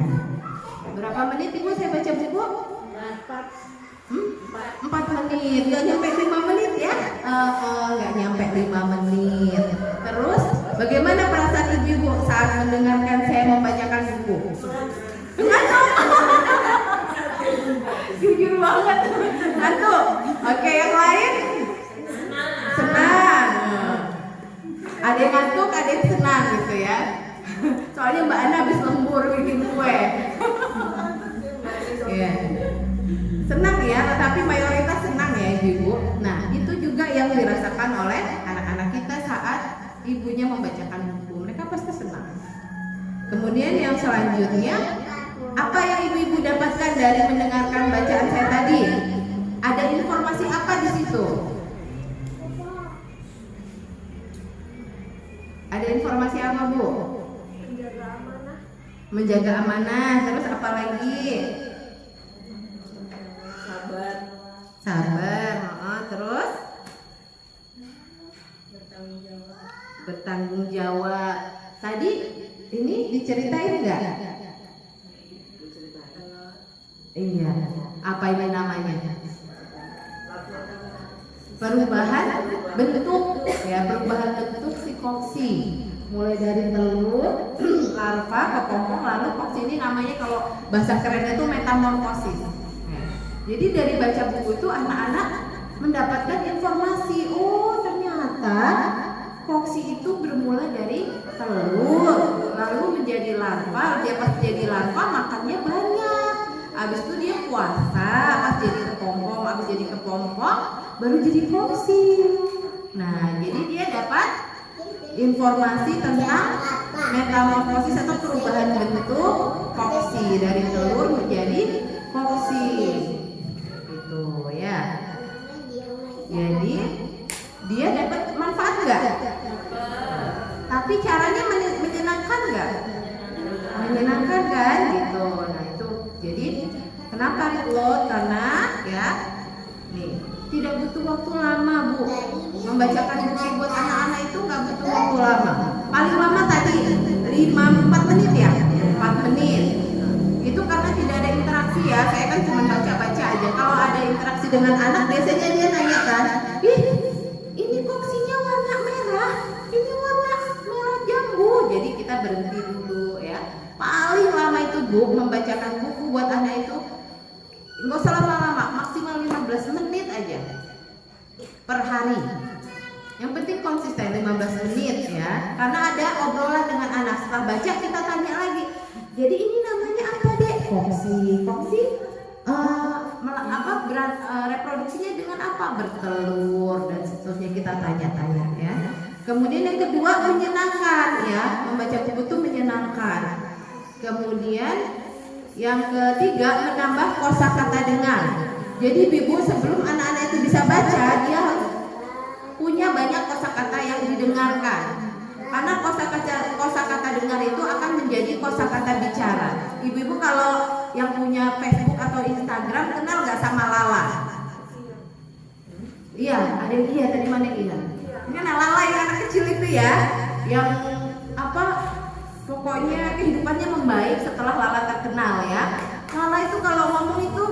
Berapa menit ibu saya baca buku? 4 menit, nggak nyampe 5 menit ya? Nggak nyampe 5 menit. Terus bagaimana perasaan ibu saat mendengarkan saya membacakan buku? Ngantuk. Jujur banget, ngantuk. Oke, yang lain? Senang. Ada yang ngantuk, ada yang senang gitu ya. Soalnya Mbak Ana habis lembur bikin kue. Iya. Senang ya, tetapi mayoritas senang ya ibu. Nah, itu juga yang dirasakan oleh anak-anak kita saat ibunya membacakan buku. Mereka pasti senang. Kemudian yang selanjutnya, apa yang ibu-ibu dapatkan dari mendengarkan bacaan saya tadi? Ada informasi apa di situ? Ada informasi apa, Bu? Menjaga amanah. Terus apa lagi? Sabar. Terus? Bertanggung jawab. Tadi ini diceritain enggak? Iya. Apa ini namanya? Perubahan bentuk ya, perubahan bentuk si Foxy. Mulai dari telur, larva, kepompong, lalu Foxy ini namanya kalau bahasa kerennya itu metamorfosis. Jadi dari baca buku itu anak-anak mendapatkan informasi, oh ternyata Foxy itu bermula dari telur, lalu menjadi larva, dia pas jadi larva makannya banyak. habis itu dia puasa, pas jadi kepompong, habis jadi kepompong baru jadi foksi. Nah, jadi dia dapat informasi tentang metamorfosis atau perubahan bentuk foksi dari telur menjadi foksi. Itu ya. Jadi dia dapat manfaat nggak? Tapi caranya menyenangkan nggak? Menyenangkan kan? Gitu. Nah itu. Jadi kenapa lo? Karena ya, nih tidak butuh waktu lama bu. Membacakan buku buat anak-anak itu nggak butuh waktu lama. Paling lama tadi 4 menit ya, 4 menit. Itu karena tidak ada interaksi ya. Saya kan cuma baca-baca aja. Kalau ada interaksi dengan anak, biasanya dia nanya kan, ih ini foksinya warna merah, ini warna merah jambu. Jadi kita berhenti dulu ya. Paling lama itu bu membacakan buku buat anak itu nggak usah lama-lama, maksimal 15 menit aja per hari. Yang penting konsisten 15 menit ya. Karena ada obrolan dengan anak. Setelah baca kita tanya lagi. Jadi ini namanya apa dek? Foksi. Foksi reproduksinya dengan apa? Bertelur dan seterusnya kita tanya-tanya ya. Kemudian yang kedua menyenangkan ya. Membaca buku itu menyenangkan. Kemudian yang ketiga menambah kosakata dengar. Jadi ibu sebelum anak-anak itu bisa baca, dia punya banyak kosakata yang didengarkan. Karena kosakata dengar itu akan menjadi kosakata bicara. Ibu-ibu kalau yang punya Facebook atau Instagram kenal nggak sama Lala? Iya, ada yang iya tadi mana iya? Ini kan Lala yang anak kecil itu ya, yang apa? Pokoknya kehidupannya membaik setelah Lala terkenal ya. Lala itu kalau ngomong itu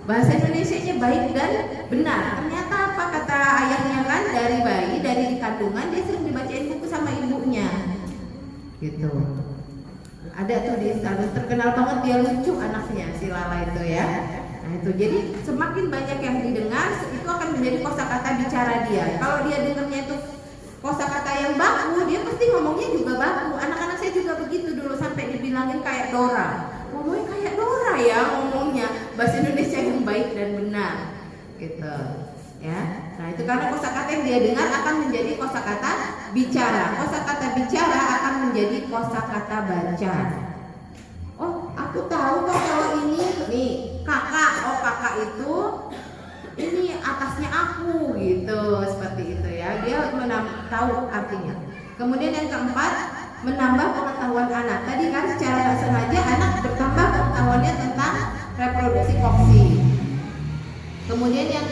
bahasa Indonesianya baik dan benar. Ternyata apa kata ayahnya kan, dari bayi, dari kandungan dia sering dibacain buku sama ibunya. Gitu. Ada tuh di Instagram terkenal banget, dia lucu anaknya si Lala itu ya. Nah itu jadi semakin banyak yang didengar itu akan menjadi kosakata bicara dia. Kalau dia dengarnya itu kosakata yang baku, dia pasti ngomongnya juga baku. Anak-anak saya juga begitu dulu sampai dibilangin kayak Dora. Ngomongnya kayak Dora ya ngomongnya, bahasa Indonesia yang baik dan benar gitu ya. Nah itu karena kosakata yang dia dengar akan menjadi kosakata bicara. Kosakata bicara akan menjadi kosakata baca. Oh aku tahu kok kalau ini nih kakak. Oh kakak itu ini atasnya aku gitu, seperti itu ya. Dia tahu artinya. Kemudian yang keempat menambah pengetahuan anak. Tadi kan secara tak sengaja anak bertambah pengetahuannya tentang reproduksi foksi. Kemudian yang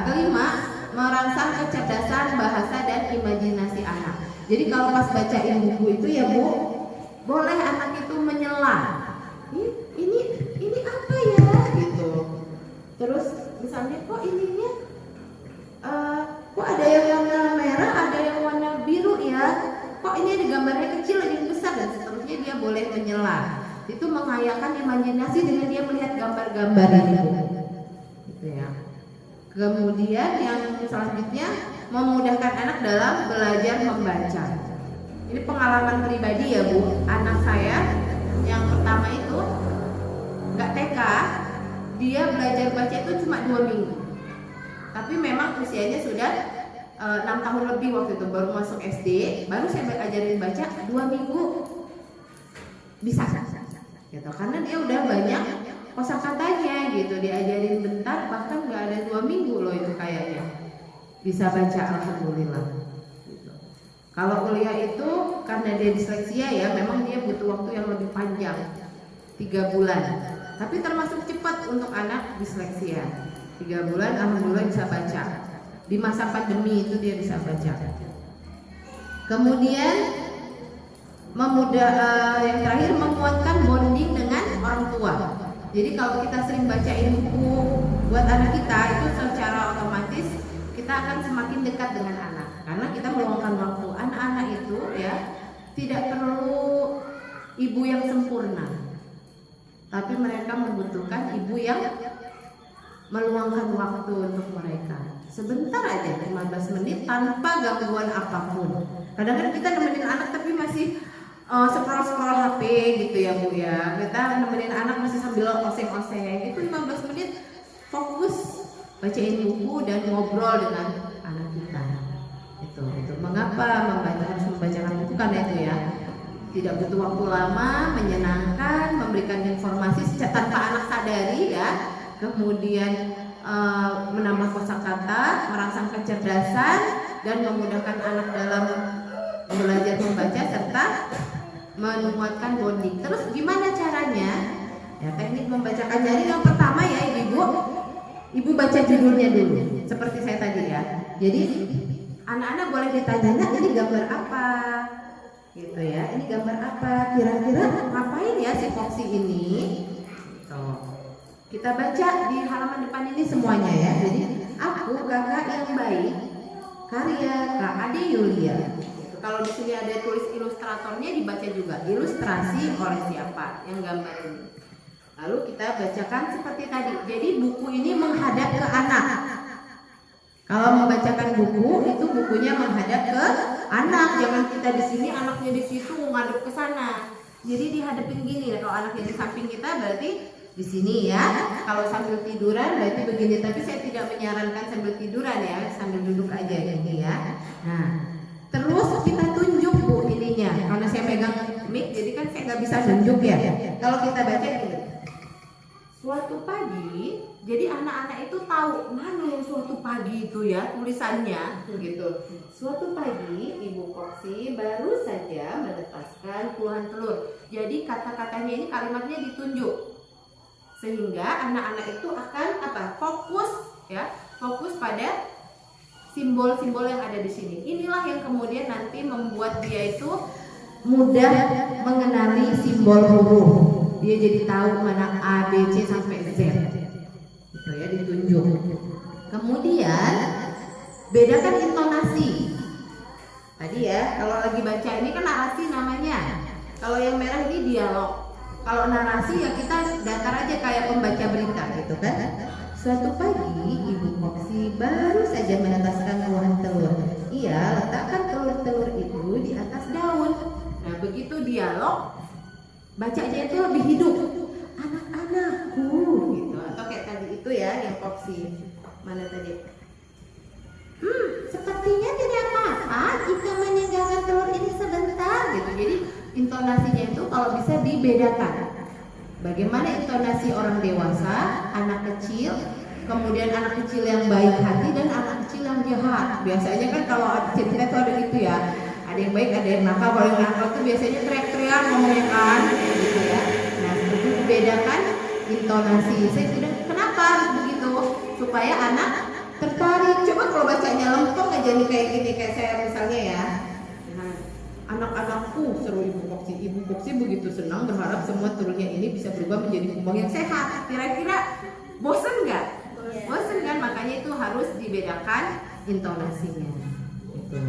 kelima merangsang kecerdasan bahasa dan imajinasi anak. Jadi kalau pas bacain buku itu ya bu, boleh anak itu menyela. Ini apa ya gitu. Terus misalnya kok ininya kok ada yang warna merah, ada yang warna biru ya. Kok ini ada gambarnya kecil, ada yang besar dan seterusnya, dia boleh menyela. Itu menghayalkan imajinasi dengan dia melihat gambar-gambar ini. Gitu ya. Kemudian yang selanjutnya memudahkan anak dalam belajar membaca. Ini pengalaman pribadi ya bu. Anak saya yang pertama itu nggak TK, dia belajar baca itu cuma 2 minggu. Tapi memang usianya sudah 6 tahun lebih waktu itu, baru masuk SD, baru saya ajarin baca 2 minggu bisa gitu. Karena dia udah banyak kosakatanya gitu, diajarin bentar bahkan nggak ada 2 minggu loh itu kayaknya bisa baca, alhamdulillah gitu. Kalau kuliah itu karena dia disleksia ya, memang dia butuh waktu yang lebih panjang 3 bulan, tapi termasuk cepat untuk anak disleksia. 3 bulan alhamdulillah bisa baca. Di masa pandemi itu dia bisa baca. Kemudian yang terakhir menguatkan bonding dengan orang tua. Jadi kalau kita sering bacain buku buat anak kita, itu secara otomatis kita akan semakin dekat dengan anak. Karena kita meluangkan waktu. Anak-anak itu ya tidak perlu ibu yang sempurna, tapi mereka membutuhkan ibu yang meluangkan waktu untuk mereka. Sebentar aja, 15 menit tanpa gangguan apapun. Kadang-kadang kita nemenin anak tapi masih scroll HP gitu ya Bu ya. Kita nemenin anak masih sambil oseng-oseng. Itu 15 menit fokus bacain buku dan ngobrol dengan anak kita. Itu mengapa harus membacakan buku, karena itu ya tidak butuh waktu lama, menyenangkan, memberikan informasi tanpa anak sadari ya. Kemudian menambah kosakata, merangsang kecerdasan dan memudahkan anak dalam belajar membaca serta menguatkan bonding. Terus gimana caranya? Ya, teknik membacakan. Jadi yang pertama ya Ibu baca judulnya dulu. Seperti saya tadi ya. Jadi anak-anak boleh ditanya, ini gambar apa? Gitu ya. Ini gambar apa? Kira-kira ngapain ya si Foxy ini? Tuh. Kita baca di halaman depan ini semuanya ya. Jadi aku kakak yang baik, karya Kak Ade Yulia. Kalau di sini ada tulis ilustratornya, dibaca juga ilustrasi oleh siapa yang gambar ini. Lalu kita bacakan seperti tadi. Jadi buku ini menghadap ke anak. Kalau membacakan buku itu bukunya menghadap ke anak. Jangan kita di sini, anaknya di situ menghadap ke sana. Jadi dihadapin gini. Kalau anaknya di samping kita berarti di sini ya. Kalau sambil tiduran berarti begini. Tapi saya tidak menyarankan sambil tiduran ya, sambil duduk aja gini ya. Nah, terus kita tunjuk Bu ininya. Karena saya pegang mic, jadi kan saya nggak bisa tunjuk ya. Kalau kita baca gini, suatu pagi, jadi anak-anak itu tahu mana yang suatu pagi itu ya tulisannya gitu. Suatu pagi Ibu Foxy baru saja menetaskan puluhan telur. Jadi kata-katanya ini, kalimatnya ditunjuk sehingga anak-anak itu akan fokus pada simbol-simbol yang ada di sini. Inilah yang kemudian nanti membuat dia itu mudah mengenali simbol huruf. Dia jadi tahu mana A, B, C sampai Z. Itu ya, ditunjuk. Kemudian bedakan intonasi. Tadi ya, kalau lagi baca ini kan narasi namanya. Kalau yang merah ini dialog. Kalau narasi ya kita datar aja kayak pembaca berita gitu kan. Suatu pagi Ibu Foxy baru saja menetaskan puluhan telur. Ia letakkan telur-telur itu di atas daun. Nah begitu dialog, bacanya itu lebih hidup. Anak-anakku gitu. Atau kayak tadi itu ya yang Foxy. Mana tadi? Sepertinya tidak apa-apa jika menyegangkan telur ini sebentar gitu. Jadi intonasinya itu kalau bisa dibedakan. Bagaimana intonasi orang dewasa, anak kecil, kemudian anak kecil yang baik hati dan anak kecil yang jahat. Biasanya kan kalau cerita itu ada gitu ya. Ada yang baik, ada yang nakal. Kalau yang nakal itu biasanya teriak-teriak ngomongnya kan, gitu ya. Nah, itu dibedakan intonasi. Saya sudah kenapa harus begitu? Supaya anak tertarik. Coba kalau bacanya lempeng aja nih kayak gini, kayak saya misalnya ya. Nah, anak-anakku seru Ibu Foxy. Ibu Foxy begitu senang berharap semua telurnya ini bisa berubah menjadi kumbang yang sehat. Kira-kira bosen nggak? Bosen kan? Makanya itu harus dibedakan intonasinya. Gitu.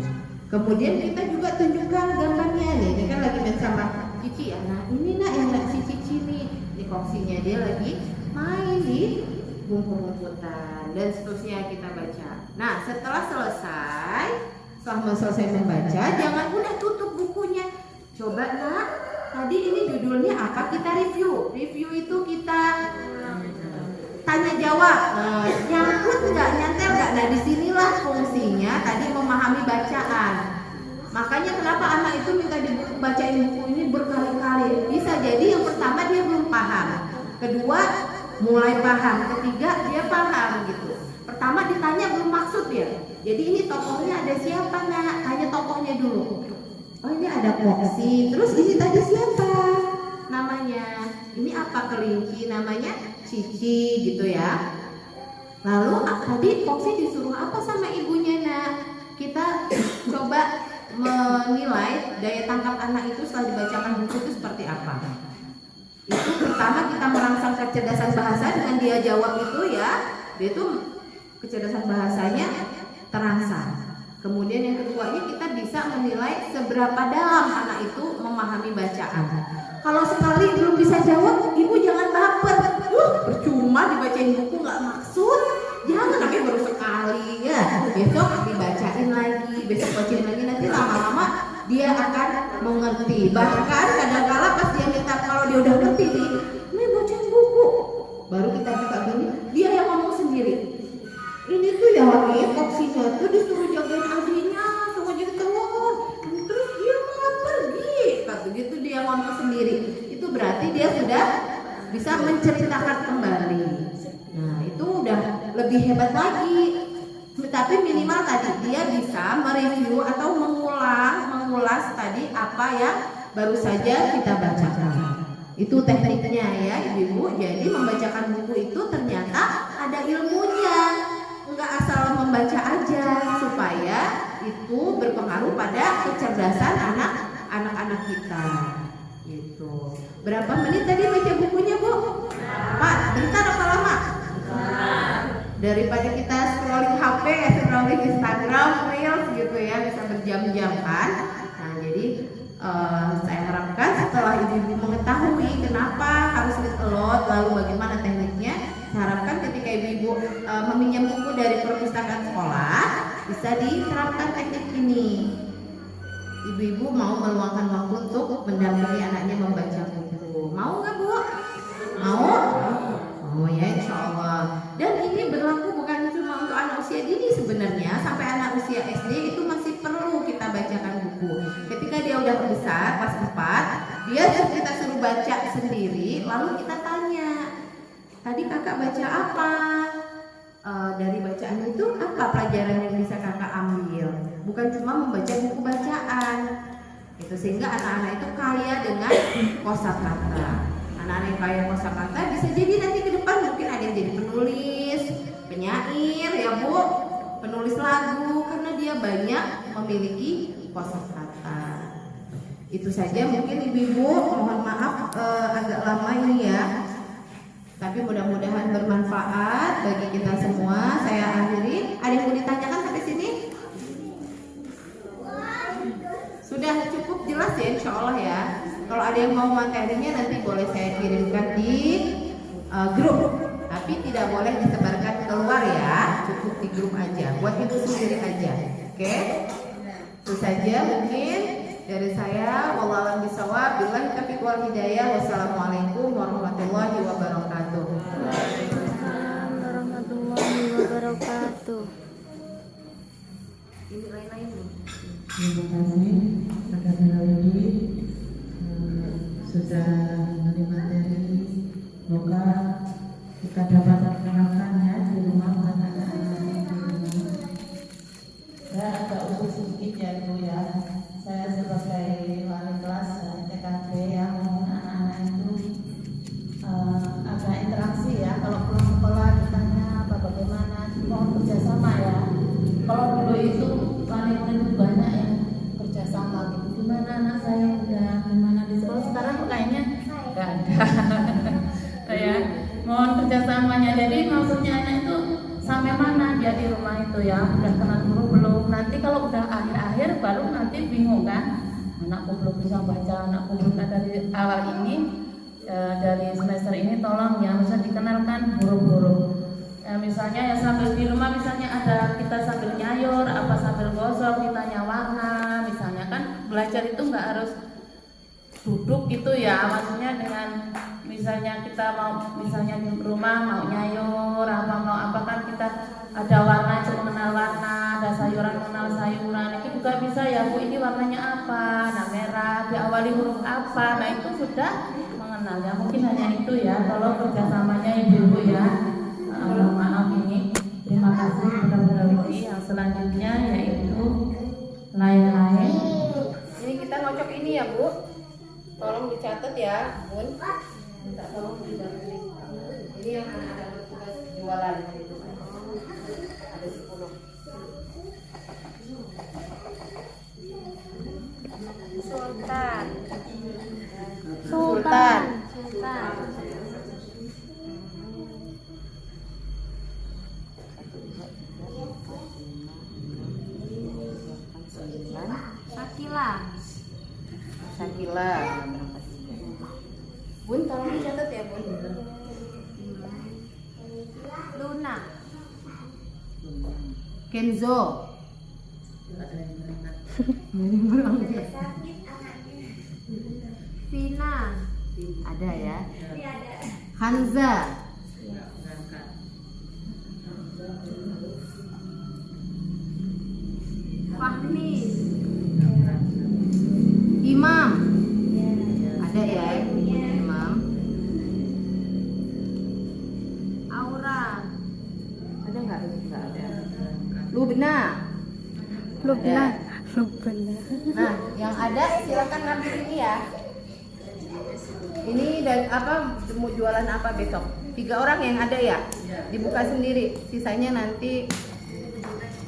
Kemudian kita juga tunjukkan gambarnya nih. Ini kan lagi main sama Cici ya. Nah ini yang si Cici nih. Ini Foxy-nya dia lagi main di rumput-rumputan dan seterusnya kita baca. Nah setelah selesai membaca, jangan udah tutup bukunya. Coba nak, tadi ini judulnya apa? Kita review. Review itu kita tanya jawab. Nyangkut nggak, nyantel nggak? Nah disinilah fungsinya tadi memahami bacaan. Makanya kenapa anak itu minta dibacain buku ini berkali-kali. Bisa jadi yang pertama dia belum paham, kedua mulai paham, ketiga dia paham gitu. Pertama ditanya belum maksud ya. Jadi ini tokohnya ada siapa nak? Tanya tokohnya dulu. Oh ini ada Foxy. Terus ini tadi siapa namanya? Ini apa kelinci? Namanya Cici gitu ya. Lalu tadi Foxy disuruh apa sama ibunya nak? Kita coba menilai daya tangkap anak itu setelah dibacakan buku itu seperti apa. Itu pertama kita merangsang kecerdasan bahasa dengan dia jawab itu ya. Dia itu kecerdasan bahasanya terangsang. Kemudian yang keduanya kita bisa menilai seberapa dalam anak itu memahami bacaan. Kalau sekali belum bisa jawab, ibu jangan baper. Percuma dibacain buku nggak maksud. Jangan, namanya baru sekali ya. Besok dibacain lagi, besok bacain lagi, nanti lama-lama dia akan mengerti. Bahkan kadang-kala pas dia minta, kalau dia udah ngerti nih, ini bacain buku, baru kita buka gini, dia yang ngomong sendiri. Ini tuh ya toksinya tuh disuruh jagain adiknya, suruh jadi telur, terus dia malah pergi, kata gitu dia ngomong sendiri. Itu berarti dia sudah bisa menceritakan kembali. Nah itu udah lebih hebat lagi. Tapi minimal tadi dia bisa mereview atau mengulas tadi apa yang baru saja kita bacakan. Itu tekniknya ya ibu-ibu. Jadi membacakan buku itu ternyata ada ilmunya, nggak asal membaca aja, supaya itu berpengaruh pada kecerdasan anak-anak kita. Gitu. Berapa menit tadi baca bukunya Bu? 4. Bentar apa lama? Daripada kita scrolling HP, scrolling Instagram, Reels gitu ya, bisa berjam-jam kan. Nah jadi saya harapkan setelah ibu-ibu mengetahui kenapa harus read aloud, lalu bagaimana tekniknya, saya harapkan ketika ibu-ibu meminjam buku dari perpustakaan sekolah bisa diterapkan teknik ini. Ibu-ibu mau meluangkan waktu untuk mendampingi anaknya membaca buku. Mau nggak Bu? Mau? Mau ya, insya Allah. Dan ini berlaku bukan cuma untuk anak usia dini sebenarnya, sampai anak usia SD itu masih perlu kita bacakan buku. Ketika dia udah besar, kelas 4, dia kita suruh baca sendiri, lalu kita tanya, tadi kakak baca apa? Dari bacaan itu apa pelajaran yang bisa kakak ambil? Bukan cuma membaca buku bacaan. Itu sehingga anak-anak itu kaya dengan kosakata. Anak-anak yang kaya kosakata bisa jadi nanti ke depan mungkin ada yang jadi penulis, penyair ya Bu, penulis lagu, karena dia banyak memiliki kosakata. Itu saja mungkin ibu-ibu, mohon maaf agak lama ini ya, tapi mudah-mudahan bermanfaat bagi kita semua. Saya akhiri. Ada yang mau ditanyakan sampai sini? Sudah cukup jelas ya, insya Allah ya. Kalau ada yang mau materinya nanti boleh saya kirimkan di grup, tapi tidak boleh disebarkan keluar ya, cukup di grup aja, buat ibu sendiri aja. Oke? Itu saja mungkin dari saya. Wallahu a'lam bishawab. Billahi taufiq wal hidayah. Wassalamualaikum warahmatullahi wabarakatuh. Waalaikumsalam warahmatullahi wabarakatuh. Ini lain-lain Bu. Terima kasih Kakak Jaludi sudah memberi materi. Semoga kita dapat menerapkannya di rumah anak-anak di rumah. Saya agak usul sedikit ya Bu ya. Saya sebagai wali kelas TKB yang anak-anak itu agak interaksi ya. Kalau pulang sekolah ditanya apa bagaimana, mohon kerjasama ya. Kalau dulu itu wali murid banyak yang kerjasama gitu. Gimana anak saya udah gimana di sekolah, sekarang kayaknya nggak ada. Ya, mohon kerjasamanya. Jadi maksudnya anak itu sampai mana dia di rumah itu ya, udah kenal guru belum? Nanti kalau udah akhir-akhir baru nanti bingung kan, anakku belum bisa baca, anakku belum ada. Dari awal ini dari semester ini tolong ya bisa dikenalkan huruf-huruf. Misalnya ya sambil di rumah misalnya ada kita sambil nyayur apa sambil gosok ditanya warna, misalnya kan belajar itu nggak harus duduk gitu ya, maksudnya dengan misalnya kita mau misalnya di rumah mau nyayur apa mau apa kan kita ada warna itu mengenal warna, ada sayuran mengenal sayuran, itu juga bisa ya Bu, ini warnanya apa, nah merah diawali huruf apa, nah itu sudah mengenal ya. Mungkin hanya itu ya, tolong kerjasamanya ibu-ibu ya. Mohon maaf ini. Terima kasih benar-benar. Yang selanjutnya yaitu lain-lain. Ini kita ngocok ini ya Bu, tolong dicatat ya Bun, minta tolong didampingi. Ini yang anak-anak bertugas jualan itu ada 10. Sultan. Sultan. Sakila. Bun, tolong dicatat ya Bun. Luna. Kenzo. Vina ada ya. Hanza. Fahmi. Imam. Ada ya, Imam. Aura. Ada nggak? Nggak ada. Lubna. Lubna. Nah, yang ada silakan ngambil ini ya. Ini dan apa mau jualan apa besok? 3 orang yang ada ya? Dibuka sendiri. Sisanya nanti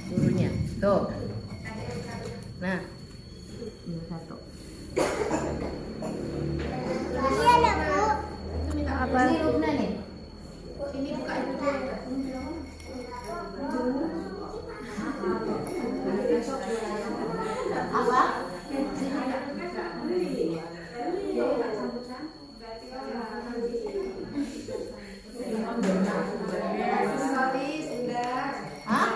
gurunya. Tuh. Nah. Ini 1. Apa? Ini Lubna nih. Ini buka apa? Hah?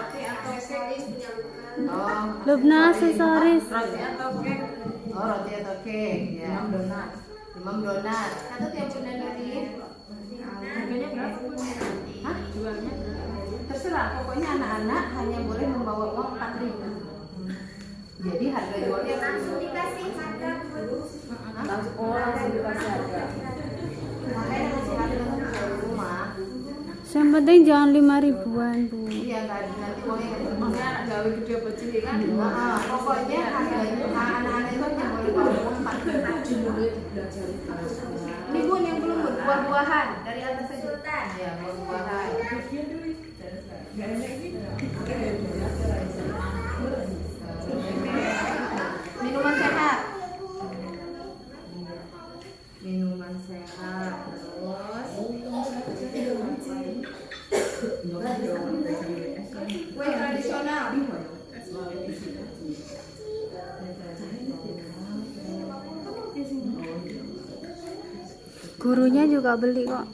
Oh, Lubna aksesoris. roti atau kek? Oh, roti atau kek. Ya. Imam donat. Satu tiap bunda dari. Harganya berapa? Hah? Jualnya? Terserah. Pokoknya anak-anak hanya boleh membawa uang 4.000. Jadi harga jualnya langsung dikasih harga. Langsung dikasih harga. Makanya ngasih harga ke rumah. Yang penting jangan 5.000-an, Bu. Iya, nanti boleh maksudnya anak gawe gede apa cilik kan. Pokoknya harganya anak-anak itu hanya boleh bawa uang 4.000. Ini Bun yang belum Bun, buah-buahan dari atas aja. Ya, buah-buahan. Minuman sehat. Minuman sehat. Terus kue tradisional. Gurunya juga beli kok.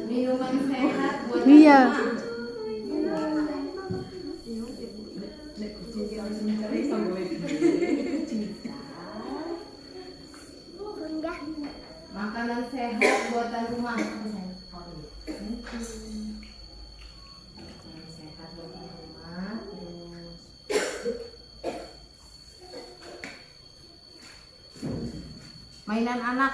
Minuman sehat buat Iya. makanan sehat buatan rumah. Makanan sehat buatan rumah. Mainan anak.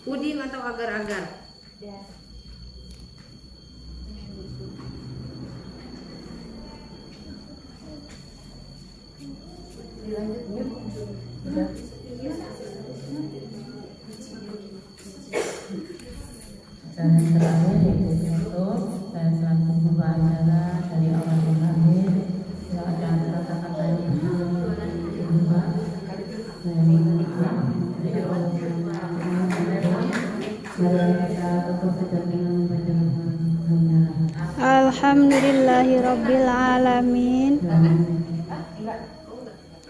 Puding atau agar-agar? Dan yang terakhir yaitu penutup, saya selaku guru acara dari awal terakhir yang ada kata-katanya berubah dari kita tetap sedang membaca Alhamdulillahirabbil alamin.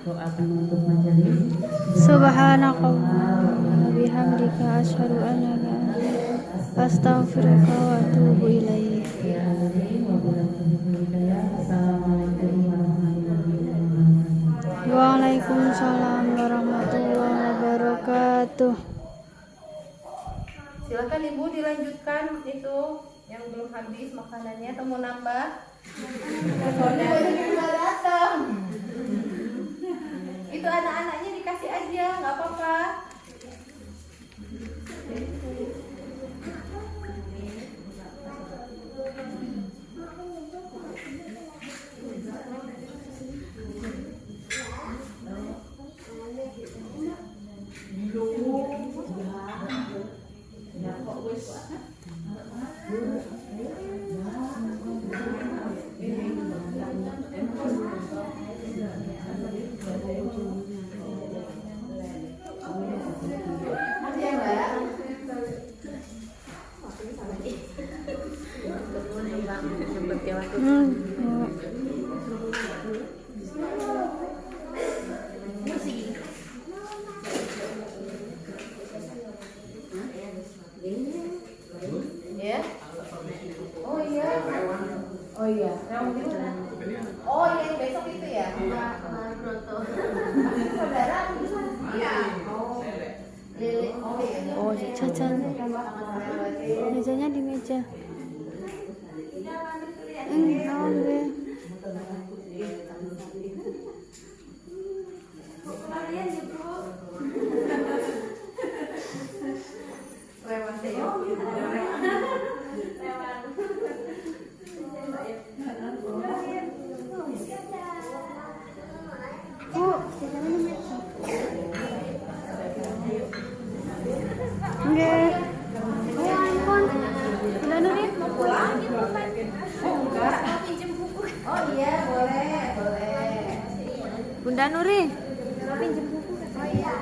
doa penutup majelis. Subhanakallah wa bihamdika asyhadu an la ilaha illa anta astaghfiruka wa atubu ilaik. Assalamualaikum warahmatullahi wabarakatuh. Waalaikumsalam warahmatullahi wabarakatuh. Silakan Ibu dilanjutkan itu yang belum habis makanannya atau mau nambah? Soalnya banyak yang nggak datang. Itu anak-anaknya dikasih aja, nggak apa-apa. jajan. Mejanya di meja. Oke. Bu, nggih. Oh, ampun. Bunda Nuri mau pulang? Oh iya, boleh, boleh. Bunda Nuri. Pinjem buku. Oh iya.